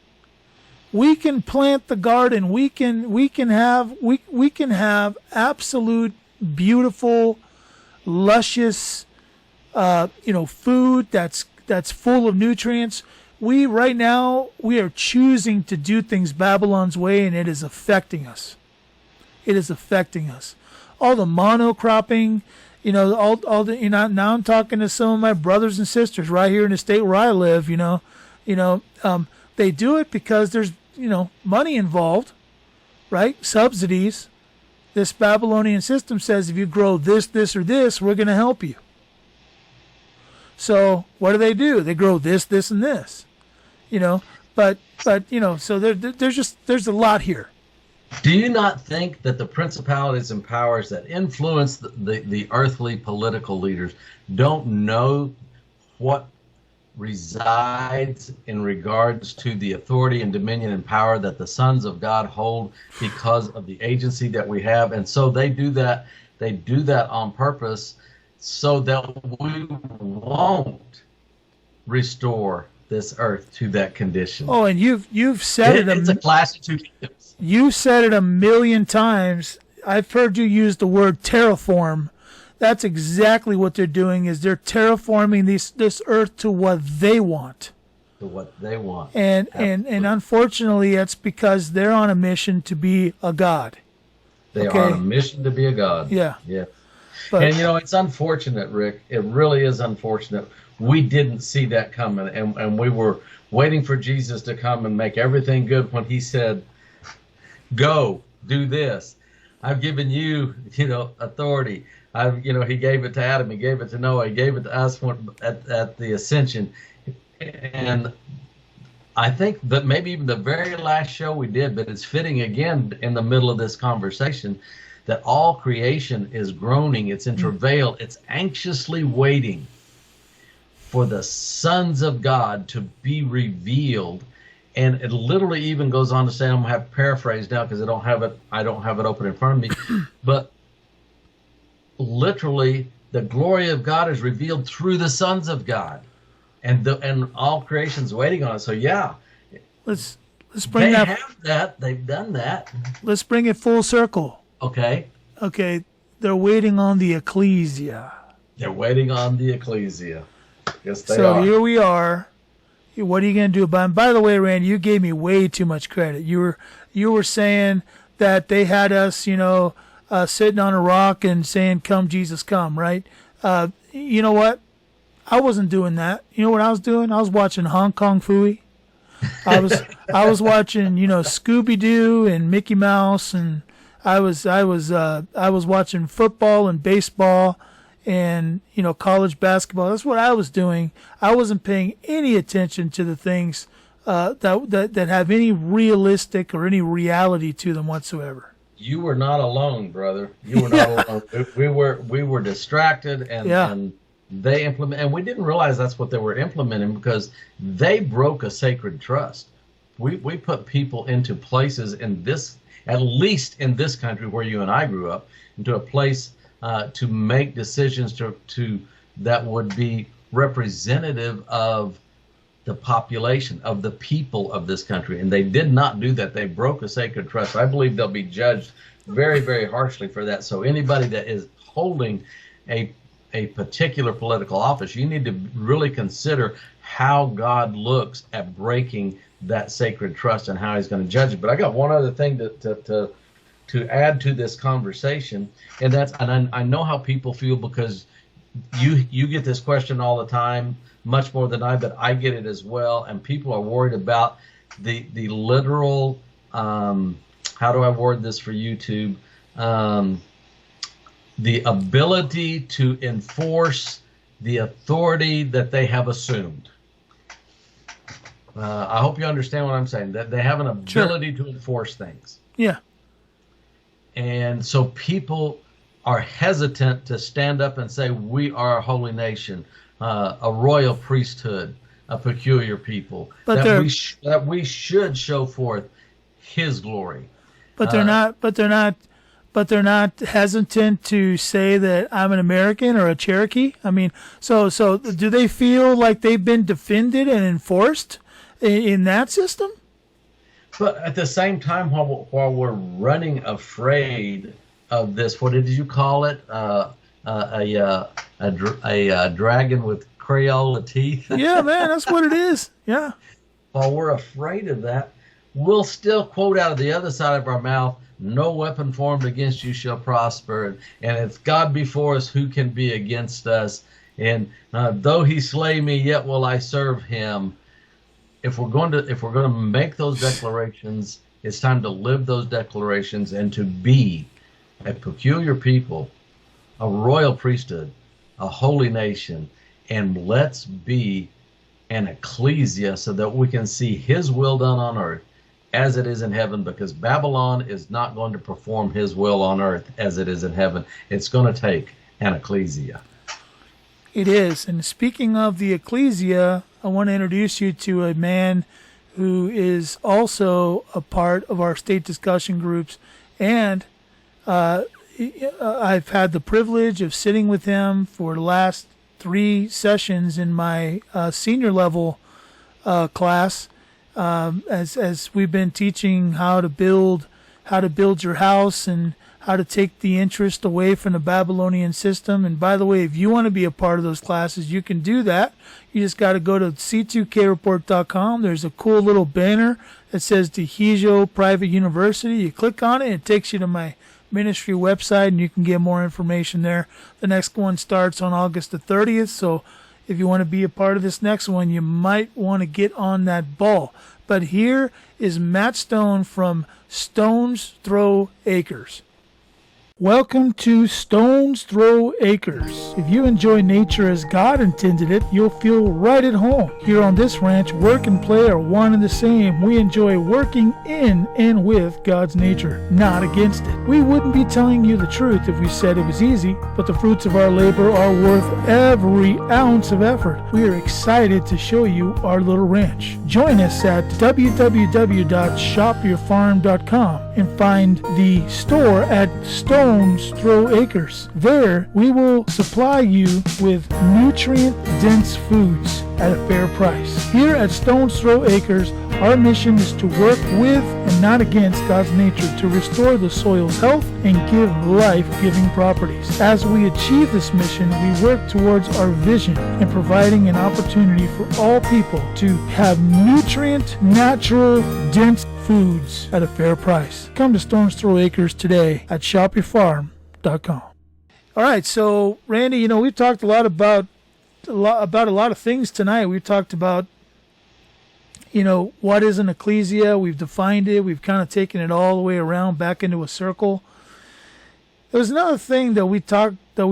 We can plant the garden. We can have absolute beautiful, luscious food that's full of nutrients. Right now we are choosing to do things Babylon's way, and it is affecting us. All the monocropping, all the now I'm talking to some of my brothers and sisters right here in the state where I live. They do it because there's money involved, right? Subsidies. This Babylonian system says if you grow this, or this, we're going to help you. So what do? They grow this, and this, but so there's a lot here. Do you not think that the principalities and powers that influence the earthly political leaders don't know what resides in regards to the authority and dominion and power that the sons of God hold because of the agency that we have? And so they do that on purpose so that we won't restore this earth to that condition. Oh, and you've said it's a clash of two kingdoms. You said it a million times. I've heard you use the word terraform. That's exactly what they're doing. Is they're terraforming this earth to what they want. To what they want. And unfortunately, it's because they're on a mission to be a god. They are on a mission to be a god. Yeah. Yeah. But, and it's unfortunate, Rick. It really is unfortunate. We didn't see that coming, and we were waiting for Jesus to come and make everything good when he said, "Go, do this. I've given you, authority." He gave it to Adam, he gave it to Noah, he gave it to us at the ascension. And I think that maybe even the very last show we did, but it's fitting again in the middle of this conversation, that all creation is groaning, it's in travail, it's anxiously waiting for the sons of God to be revealed. And it literally even goes on to say, I'm going to have to paraphrase now because I don't have it open in front of me, but literally the glory of God is revealed through the sons of God. And all creation's waiting on it. So yeah, let's bring they have that. They've done that. Let's bring it full circle. Okay. They're waiting on the Ecclesia. They're waiting on the Ecclesia. Yes, they are. So here we are. What are you going to do about it? And by the way, Randy, you gave me way too much credit. You were saying that they had us, sitting on a rock and saying, "Come, Jesus, come," right? You know what? I wasn't doing that. You know what I was doing? I was watching Hong Kong Phooey. I was watching, Scooby Doo and Mickey Mouse, and I was watching football and baseball and college basketball. That's what I was doing. I wasn't paying any attention to the things that have any realistic or any reality to them whatsoever. You were not alone, brother. You were not alone. We were distracted and they implement, and we didn't realize that's what they were implementing because they broke a sacred trust. We put people into places in this, at least in this country where you and I grew up, into a place to make decisions to that would be representative of the population, of the people of this country, and they did not do that. They broke a sacred trust. I believe they'll be judged very, very harshly for that. So anybody that is holding a particular political office, you need to really consider how God looks at breaking that sacred trust and how he's going to judge it. But I got one other thing to add to this conversation, and I know how people feel because you get this question all the time, much more than I, but I get it as well, and people are worried about the literal, how do I word this for YouTube? The ability to enforce the authority that they have assumed. I hope you understand what I'm saying, that they have an ability to enforce things. Yeah. And so people are hesitant to stand up and say, we are a holy nation, a royal priesthood, a peculiar people, that we should show forth his glory. But they're not hesitant to say that I'm an American or a Cherokee. I mean, so do they feel like they've been defended and enforced in that system? But at the same time, while we're running afraid of this, what did you call it? A dragon with Crayola teeth? Yeah, man, that's what it is. Yeah. While we're afraid of that, we'll still quote out of the other side of our mouth, "No weapon formed against you shall prosper." And if God be for us, who can be against us? And though he slay me, yet will I serve him. If we're going to make those declarations, it's time to live those declarations and to be a peculiar people, a royal priesthood, a holy nation, and let's be an ecclesia so that we can see his will done on earth as it is in heaven, because Babylon is not going to perform his will on earth as it is in heaven. It's going to take an ecclesia. It is. And speaking of the Ecclesia, I want to introduce you to a man who is also a part of our state discussion groups. And I've had the privilege of sitting with him for the last 3 sessions in my senior level class. as we've been teaching how to build your house and how to take the interest away from the Babylonian system. And by the way, if you want to be a part of those classes, you can do that. You just got to go to C2KReport.com. There's a cool little banner that says Dehijo Private University. You click on it, it takes you to my ministry website, and you can get more information there. The next one starts on August the 30th, so if you want to be a part of this next one, you might want to get on that ball. But here is Matt Stone from Stone's Throw Acres. Welcome to Stone's Throw Acres. If you enjoy nature as God intended it, you'll feel right at home. Here on this ranch, work and play are one and the same. We enjoy working in and with God's nature, not against it. We wouldn't be telling you the truth if we said it was easy, but the fruits of our labor are worth every ounce of effort. We are excited to show you our little ranch. Join us at www.shopyourfarm.com and find the store at Stone's Throw Acres. There, we will supply you with nutrient-dense foods at a fair price. Here at Stone's Throw Acres, our mission is to work with and not against God's nature to restore the soil's health and give life-giving properties. As we achieve this mission, we work towards our vision in providing an opportunity for all people to have nutrient, natural, dense foods at a fair price. Come to Stone's Throw Acres today at shopyourfarm.com. All right, so Randy, we've talked a lot about a lot of things tonight. We've talked about what is an ecclesia. We've defined it. We've kind of taken it all the way around back into a circle. There was another thing that we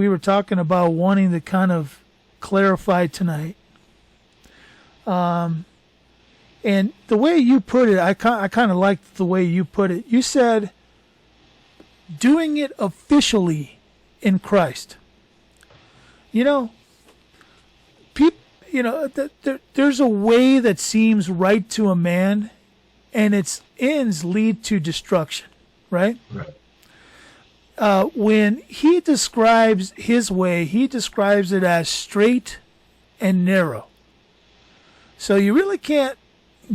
were talking about wanting to kind of clarify tonight. And the way you put it, I kind of liked the way you put it. You said, doing it officially in Christ. There's a way that seems right to a man, and its ends lead to destruction, right? Right. When he describes his way, he describes it as straight and narrow. So you really can't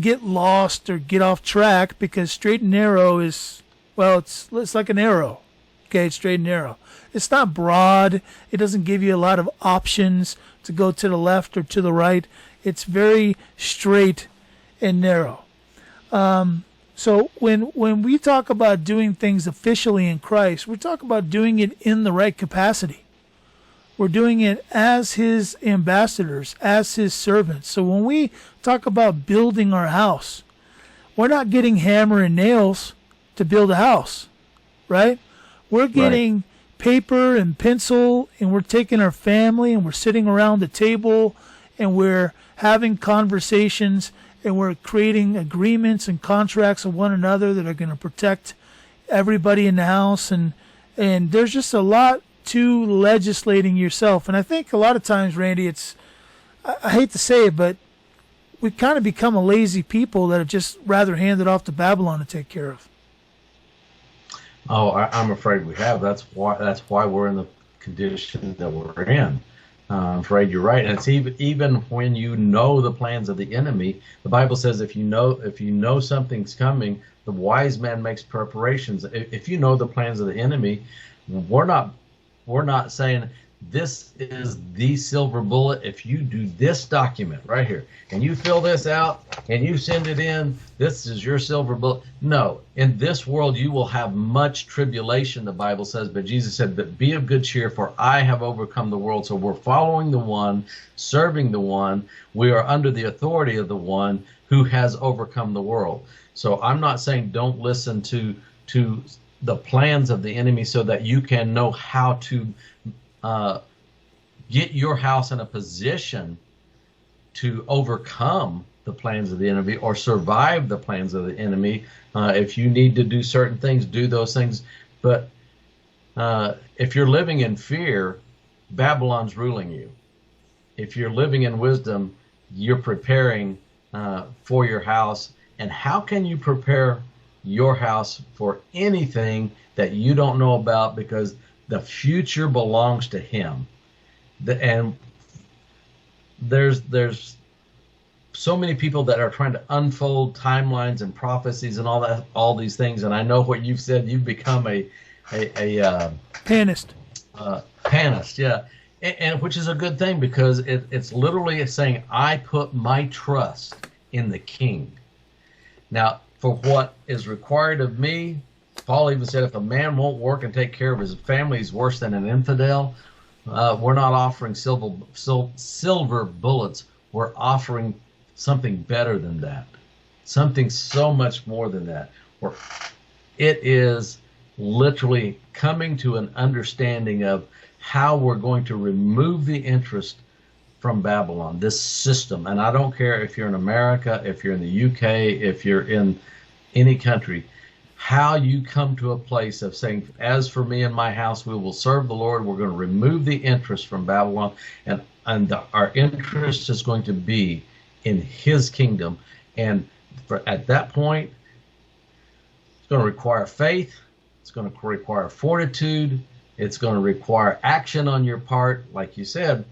get lost or get off track, because straight and narrow is, it's like an arrow. Okay, it's straight and narrow. It's not broad. It doesn't give you a lot of options to go to the left or to the right. It's very straight and narrow. So when we talk about doing things officially in Christ, we talk about doing it in the right capacity. We're doing it as his ambassadors, as his servants. So when we talk about building our house, we're not getting hammer and nails to build a house, right? We're getting paper and pencil, and we're taking our family and we're sitting around the table and we're having conversations and we're creating agreements and contracts with one another that are going to protect everybody in the house. And there's just a lot to legislating yourself. And I think a lot of times, Randy, I hate to say it, but we kind of become a lazy people that have just rather hand it off to Babylon to take care of. Oh, I'm afraid we have. That's why we're in the condition that we're in. I'm afraid you're right. And it's even when you know the plans of the enemy, the Bible says if you know something's coming, the wise man makes preparations. If you know the plans of the enemy, we're not saying this is the silver bullet. If you do this document right here and you fill this out and you send it in, this is your silver bullet. No, in this world you will have much tribulation, the Bible says, but Jesus said, but be of good cheer, for I have overcome the world. So we're following the one, serving the one. We are under the authority of the one who has overcome the world. So I'm not saying don't listen to the plans of the enemy so that you can know how to get your house in a position to overcome the plans of the enemy or survive the plans of the enemy. If you need to do certain things, do those things. But if you're living in fear, Babylon's ruling you. If you're living in wisdom, you're preparing for your house. And how can you prepare your house for anything that you don't know about? Because the future belongs to him. And there's so many people that are trying to unfold timelines and prophecies and all these things. And I know what you've said. You've become a panist. Panist, yeah, and which is a good thing, because it's literally saying, I put my trust in the King. Now, for what is required of me, Paul even said, if a man won't work and take care of his family, he's worse than an infidel. We're not offering silver bullets. We're offering something better than that, something so much more than that. It is literally coming to an understanding of how we're going to remove the interest from Babylon, this system. And I don't care if you're in America, if you're in the UK, if you're in any country, how you come to a place of saying, as for me and my house, we will serve the Lord. We're going to remove the interest from Babylon, and our interest is going to be in his kingdom. And at that point, it's going to require faith. It's going to require fortitude. It's going to require action on your part. Like you said,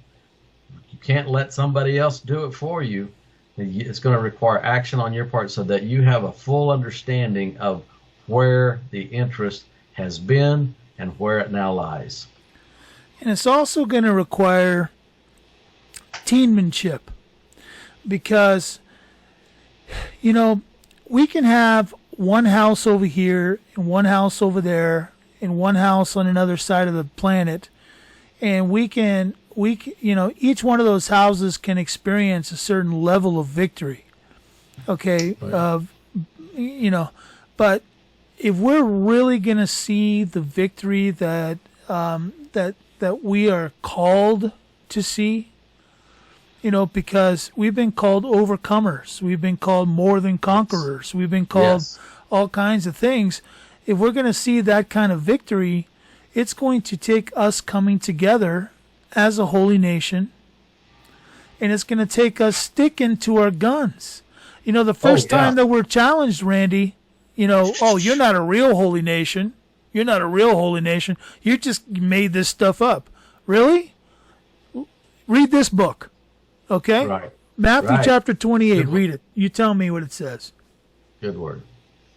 you can't let somebody else do it for you. It's going to require action on your part so that you have a full understanding of where the interest has been and where it now lies. And it's also going to require teammanship, because, you know, we can have one house over here and one house over there and one house on another side of the planet, and we can, you know, each one of those houses can experience a certain level of victory. Okay, Right. You know, but if we're really going to see the victory that that we are called to see, you know, because we've been called overcomers, we've been called more than conquerors, we've been called all kinds of things. If we're going to see that kind of victory, it's going to take us coming together as a holy nation, and it's going to take us sticking to our guns. You know, the first time that we're challenged, Randy, you know, oh, you're not a real holy nation. You're not a real holy nation. You just made this stuff up. Really? Read this book. Okay? Right. Matthew Right. chapter 28. Read it. You tell me what it says. Good word.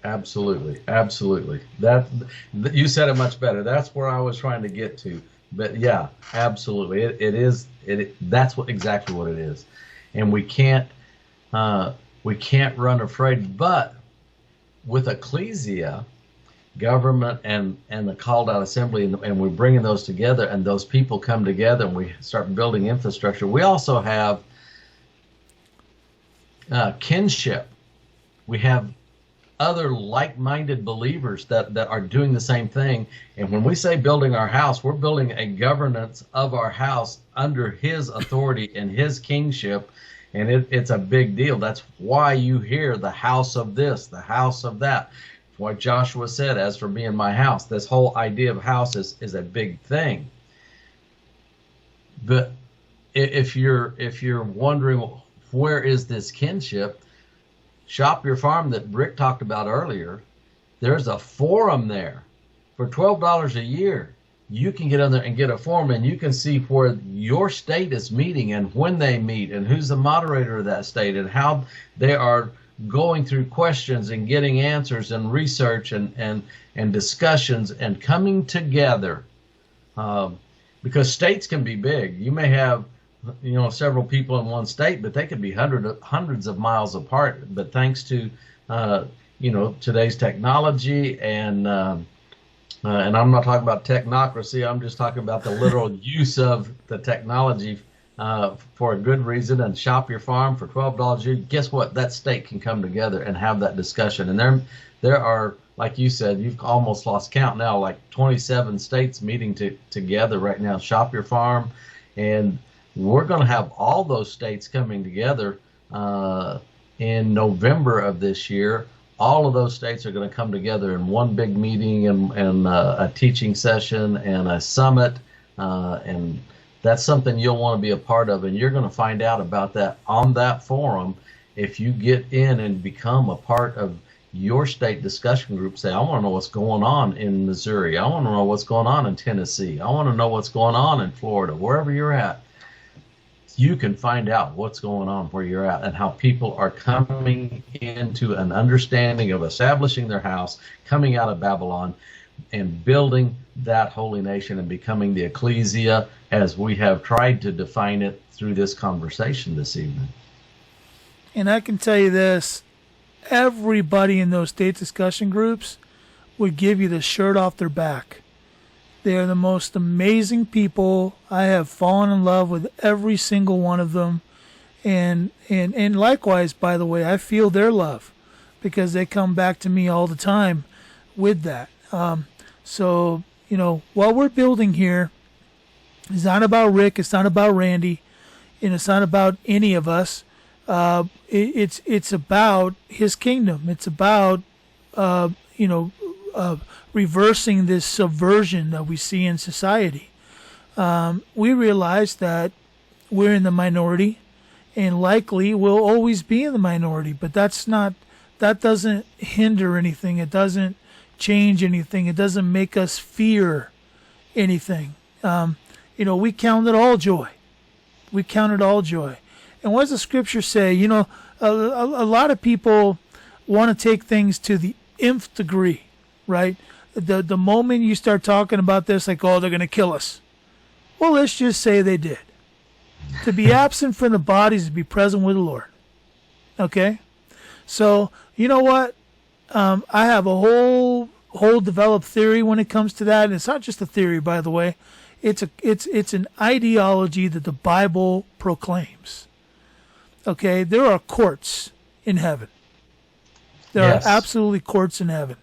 Absolutely. Absolutely. That you said it much better. That's where I was trying to get to. But yeah, absolutely. That's exactly what it is. And we can't run afraid. But with Ecclesia, government and the called out assembly, and we're bringing those together, and those people come together, and we start building infrastructure. We also have kinship. We have other like-minded believers that are doing the same thing. And when we say building our house, we're building a governance of our house under his authority and his kingship. And it's a big deal. That's why you hear the house of this, the house of that. What Joshua said, as for me and my house, this whole idea of house is a big thing. But if you're wondering, where is this kinship? Shop Your Farm that Rick talked about earlier, there's a forum there for $12 a year. You can get on there and get a forum, and you can see where your state is meeting and when they meet and who's the moderator of that state and how they are going through questions and getting answers and research and discussions and coming together. Because states can be big. You may have, you know, several people in one state, but they could be hundreds of miles apart. But thanks to you know, today's technology and I'm not talking about technocracy. I'm just talking about the literal use of the technology for a good reason. And Shop Your Farm for $12 a year. Guess what? That state can come together and have that discussion. And there are, like you said, you've almost lost count now, like 27 states meeting together right now. Shop Your Farm, and we're going to have all those states coming together in November of this year. All of those states are going to come together in one big meeting and a teaching session and a summit. And that's something you'll want to be a part of. And you're going to find out about that on that forum if you get in and become a part of your state discussion group. Say, I want to know what's going on in Missouri. I want to know what's going on in Tennessee. I want to know what's going on in Florida, wherever you're at. you can find out what's going on where you're at and how people are coming into an understanding of establishing their house, coming out of Babylon, and building that holy nation and becoming the Ecclesia as we have tried to define it through this conversation this evening. And I can tell you this, everybody in those state discussion groups would give you the shirt off their back. They are the most amazing people. I have fallen in love with every single one of them. And likewise, by the way, I feel their love because they come back to me all the time with that. So, what we're building here is not about Rick. It's not about Randy. And it's not about any of us. It's about his kingdom. It's about, reversing this subversion that we see in society. We realize that we're in the minority and likely will always be in the minority, but that doesn't hinder anything. It doesn't change anything. It doesn't make us fear anything. We count it all joy. We count it all joy. And what does the scripture say? A lot of people want to take things to the nth degree, right? The moment you start talking about this, like, oh, they're going to kill us. Well, let's just say they did. To be absent from the body is to be present with the Lord. Okay? So, you know what? I have a whole developed theory when it comes to that. And it's not just a theory, by the way. It's an ideology that the Bible proclaims. Okay? There are courts in heaven. There Yes. are absolutely courts in heaven.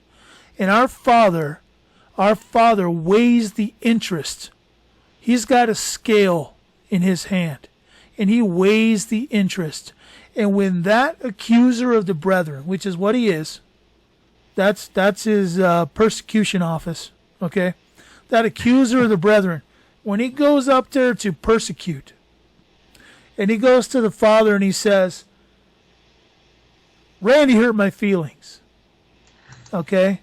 And our Father weighs the interest. He's got a scale in his hand, and he weighs the interest. And when that accuser of the brethren, which is what he is, that's his persecution office, okay? That accuser of the brethren, when he goes up there to persecute, and he goes to the Father and he says, Randy hurt my feelings, okay?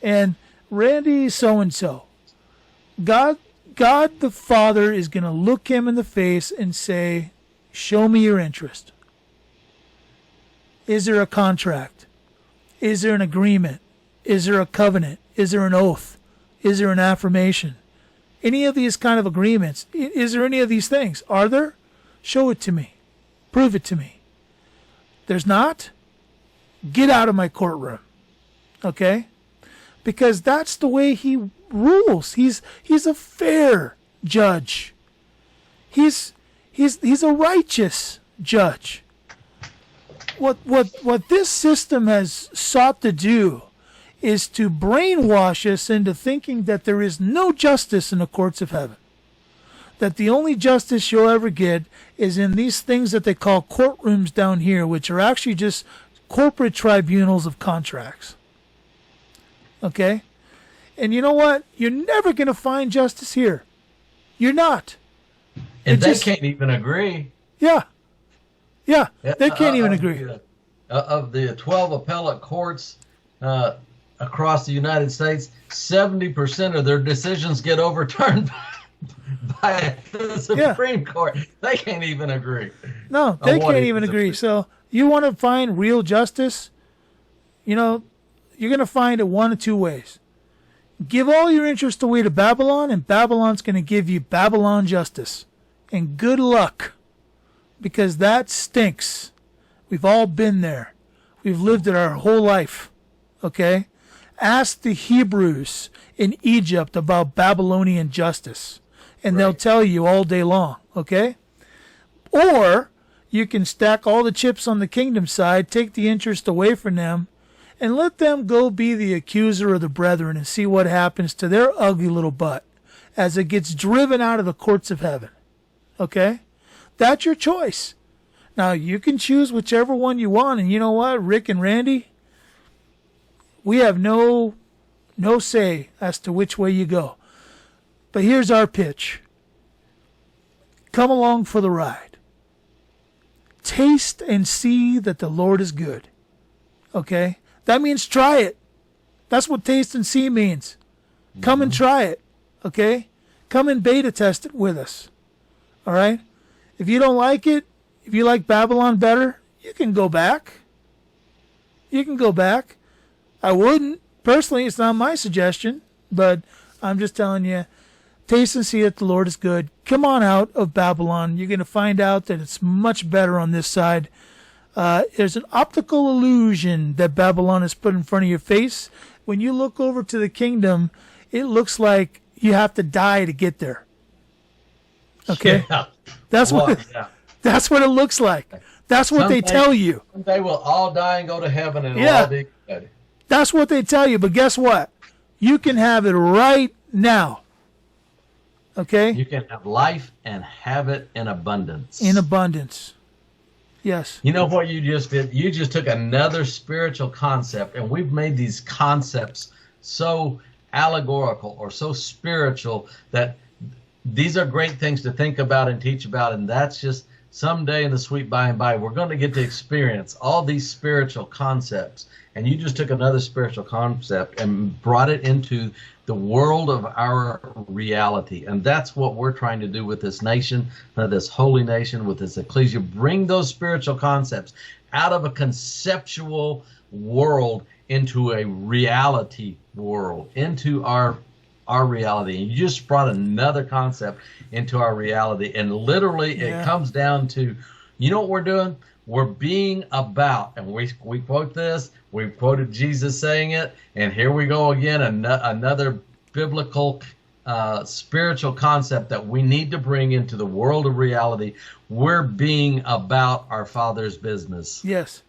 And Randy so-and-so, God the Father is going to look him in the face and say, show me your interest. Is there a contract? Is there an agreement? Is there a covenant? Is there an oath? Is there an affirmation? Any of these kind of agreements? Is there any of these things? Are there? Show it to me. Prove it to me. There's not? Get out of my courtroom. Okay? Because that's the way he rules. He's a fair judge. He's a righteous judge. What this system has sought to do is to brainwash us into thinking that there is no justice in the courts of heaven. That the only justice you'll ever get is in these things that they call courtrooms down here, which are actually just corporate tribunals of contracts. Okay? And you know what? You're never going to find justice here. You're not. And they can't even agree. Yeah. Yeah, they can't even agree. Of the 12 appellate courts across the United States, 70% of their decisions get overturned by the Supreme Court. They can't even agree. No, they can't even agree. So you want to find real justice, you're going to find it one of two ways. Give all your interest away to Babylon, and Babylon's going to give you Babylon justice. And good luck, because that stinks. We've all been there. We've lived it our whole life. Okay? Ask the Hebrews in Egypt about Babylonian justice, and they'll tell you all day long. Okay? Or you can stack all the chips on the kingdom side, take the interest away from them, and let them go be the accuser of the brethren and see what happens to their ugly little butt as it gets driven out of the courts of heaven. Okay? That's your choice. Now, you can choose whichever one you want, and you know what, Rick and Randy, we have no say as to which way you go. But here's our pitch. Come along for the ride. Taste and see that the Lord is good. Okay? That means try it. That's what taste and see means. Come and try it. Okay? Come and beta test it with us. All right? If you don't like it, if you like Babylon better, you can go back. You can go back. I wouldn't. Personally, it's not my suggestion, but I'm just telling you, taste and see that the Lord is good. Come on out of Babylon. You're going to find out that it's much better on this side. There's an optical illusion that Babylon has put in front of your face. When you look over to the kingdom, it looks like you have to die to get there. Okay? Yeah. That's what that's what it looks like. That's what they tell you. They will all die and go to heaven, and Yeah. it'll all be good. That's what they tell you. But guess what? You can have it right now. Okay? You can have life and have it in abundance. In abundance. Yes. You know what you just did? You just took another spiritual concept, and we've made these concepts so allegorical or so spiritual that these are great things to think about and teach about, and that's just someday in the sweet by and by, we're going to get to experience all these spiritual concepts. And you just took another spiritual concept and brought it into the world of our reality. And that's what we're trying to do with this nation, this holy nation, with this ecclesia. Bring those spiritual concepts out of a conceptual world into a reality world, into our reality. And you just brought another concept into our reality. And literally it comes down to, you know what we're doing? We're being about, and we quote this, we've quoted Jesus saying it, and here we go again, another biblical spiritual concept that we need to bring into the world of reality. We're being about our Father's business. Yes.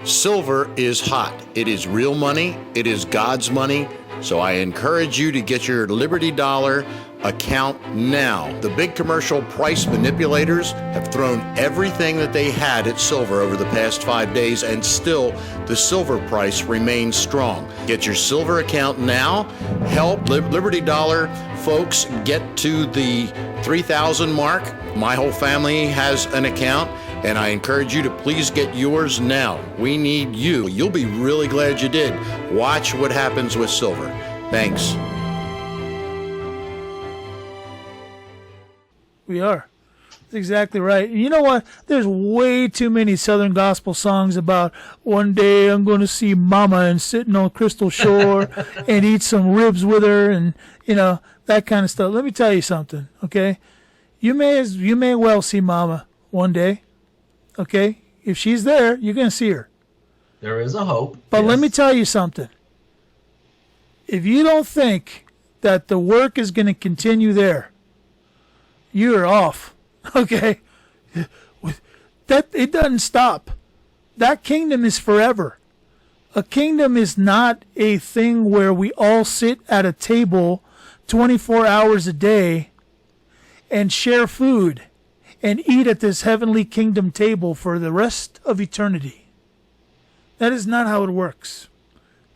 Silver is hot. It is real money. It is God's money. So I encourage you to get your Liberty Dollar account now. The big commercial price manipulators have thrown everything that they had at silver over the past 5 days, and still the silver price remains strong. Get your silver account now. Help Liberty Dollar folks get to the 3,000 mark. My whole family has an account, and I encourage you to please get yours now. We need you. You'll be really glad you did. Watch what happens with silver. Thanks. We are. That's exactly right. You know what? There's way too many Southern gospel songs about one day I'm going to see Mama and sitting on Crystal Shore and eat some ribs with her, and that kind of stuff. Let me tell you something, okay? You may well see Mama one day, okay? If she's there, you're going to see her. There is a hope. But yes. Let me tell you something. If you don't think that the work is going to continue there, you are off, okay? That it doesn't stop. That kingdom is forever. A kingdom is not a thing where we all sit at a table 24 hours a day and share food and eat at this heavenly kingdom table for the rest of eternity. That is not how it works,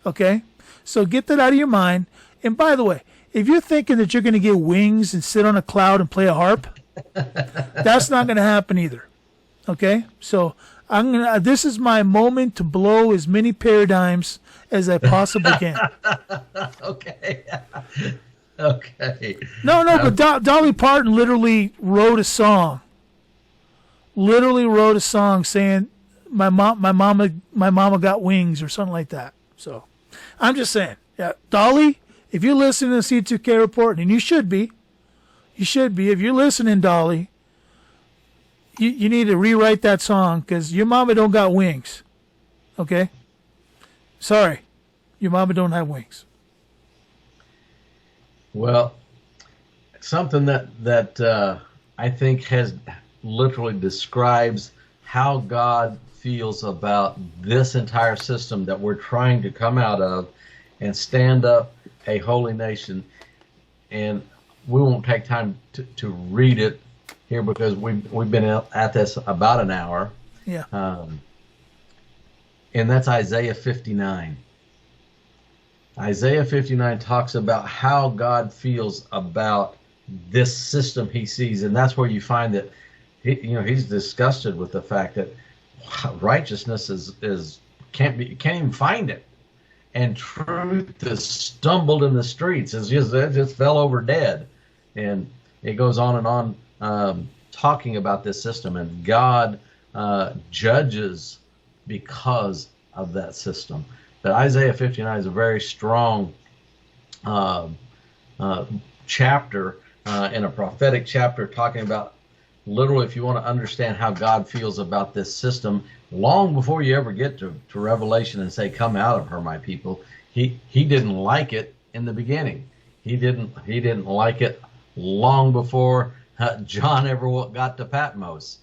okay? So get that out of your mind. And by the way, if you're thinking that you're going to get wings and sit on a cloud and play a harp, that's not going to happen either. Okay? So this is my moment to blow as many paradigms as I possibly can. Okay. Okay. No, but Dolly Parton literally wrote a song saying my mama got wings or something like that. So I'm just saying, yeah, Dolly, if you're listening to the C2K report, and you should be, if you're listening, Dolly, you need to rewrite that song, because your mama don't got wings. Okay? Sorry. Your mama don't have wings. Well, something that I think has literally describes how God feels about this entire system that we're trying to come out of and stand up a holy nation. And we won't take time to read it here, because we've been at this about an hour. Yeah. And that's Isaiah 59. Isaiah 59 talks about how God feels about this system he sees, and that's where you find that he's disgusted with the fact that righteousness can't even find it, and truth is stumbled in the streets. It just fell over dead, and it goes on and on talking about this system, and God judges because of that system. But Isaiah 59 is a very strong chapter, in a prophetic chapter, talking about literally, if you want to understand how God feels about this system, long before you ever get to Revelation and say, "Come out of her, my people," he didn't like it in the beginning. He didn't like it long before John ever got to Patmos.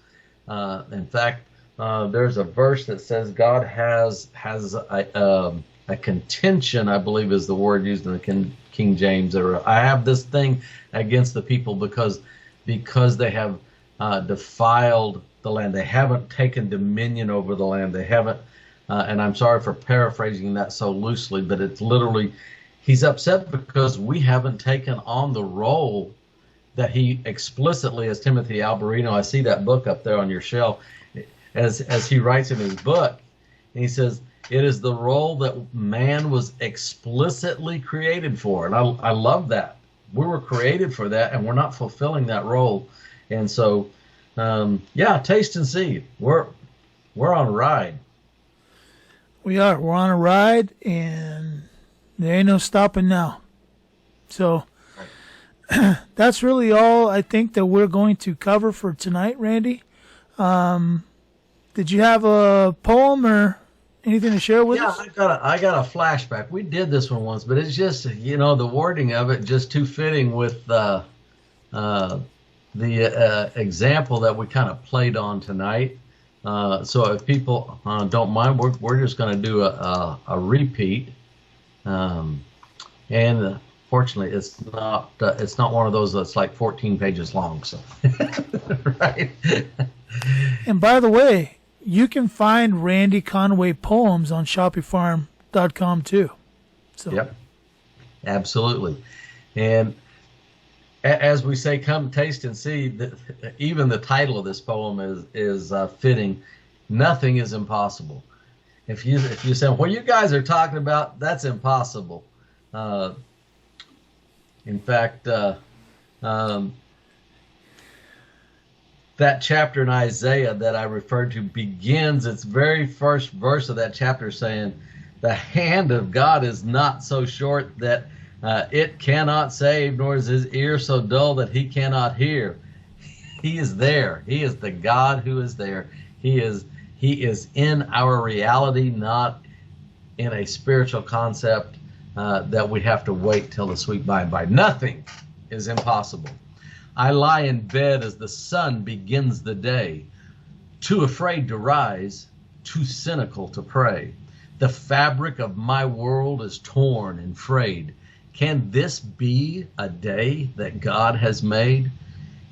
In fact, there's a verse that says God has a contention, I believe is the word used in the King James. Or, I have this thing against the people because they have defiled the land. They haven't taken dominion over the land. They haven't, and I'm sorry for paraphrasing that so loosely, but it's literally, he's upset because we haven't taken on the role that he explicitly, as Timothy Alberino, I see that book up there on your shelf, as he writes in his book, and he says, it is the role that man was explicitly created for. And I love that. We were created for that, and we're not fulfilling that role. And so, yeah, taste and see. We're on a ride. We are. We're on a ride, and there ain't no stopping now. So that's really all I think that we're going to cover for tonight, Randy. Did you have a poem or anything to share with us? Yeah, I got a flashback. We did this one once, but it's just, the wording of it just too fitting with the example that we kind of played on tonight. So if people don't mind, we're just going to do a repeat. And fortunately, it's not one of those that's like 14 pages long. So, right. And by the way, you can find Randy Conway poems on ShoppingFarm.com too. So. Yep, absolutely. And as we say, come taste and see. Even the title of this poem is fitting. Nothing is impossible. If you say, "What you guys are talking about, that's impossible." In fact, that chapter in Isaiah that I referred to begins its very first verse of that chapter saying, "The hand of God is not so short that it cannot save, nor is his ear so dull that he cannot hear." He is there. He is the God who is there. He is in our reality, not in a spiritual concept that we have to wait till the sweet by and by. Nothing is impossible. I lie in bed as the sun begins the day, too afraid to rise, too cynical to pray. The fabric of my world is torn and frayed. Can this be a day that God has made?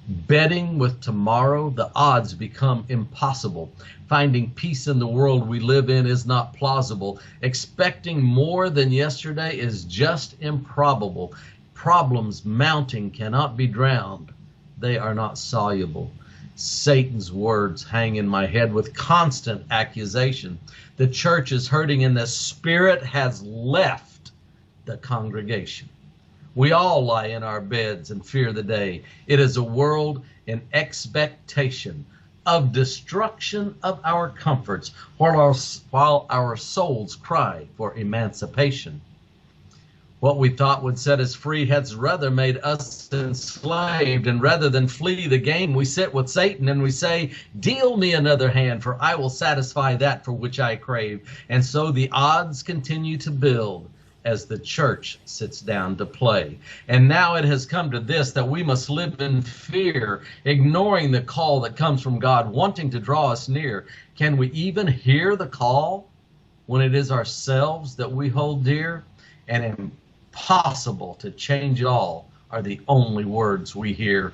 Betting with tomorrow, the odds become impossible. Finding peace in the world we live in is not plausible. Expecting more than yesterday is just improbable. Problems mounting cannot be drowned. They are not soluble. Satan's words hang in my head with constant accusation. The church is hurting and the Spirit has left the congregation. We all lie in our beds and fear the day. It is a world in expectation of destruction of our comforts, while our souls cry for emancipation. What we thought would set us free has rather made us enslaved, and rather than flee the game, we sit with Satan and we say, "Deal me another hand, for I will satisfy that for which I crave." And so the odds continue to build as the church sits down to play. And now it has come to this, that we must live in fear, ignoring the call that comes from God, wanting to draw us near. Can we even hear the call when it is ourselves that we hold dear? And impossible to change it all are the only words we hear.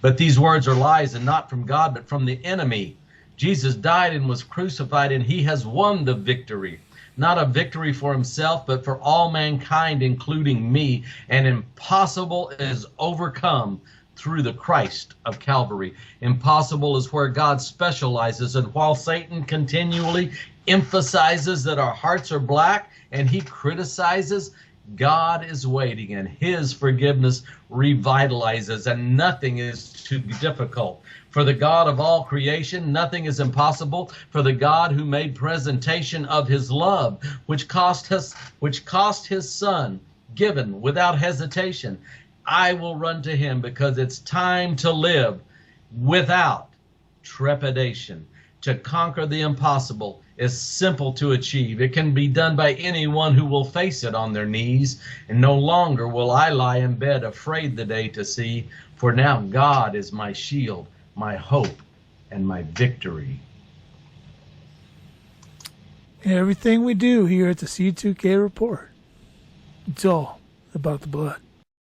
But these words are lies, and not from God, but from the enemy. Jesus died and was crucified, and he has won the victory. Not a victory for himself, but for all mankind, including me. And impossible is overcome through the Christ of Calvary. Impossible is where God specializes. And while Satan continually emphasizes that our hearts are black and he criticizes, God is waiting, and his forgiveness revitalizes, and nothing is too difficult. For the God of all creation, nothing is impossible. For the God who made presentation of his love, which cost his son, given without hesitation, I will run to him, because it's time to live without trepidation. To conquer the impossible is simple to achieve. It can be done by anyone who will face it on their knees. And no longer will I lie in bed afraid the day to see, for now God is my shield, my hope, and my victory. Everything we do here at the C2K Report, it's all about the blood.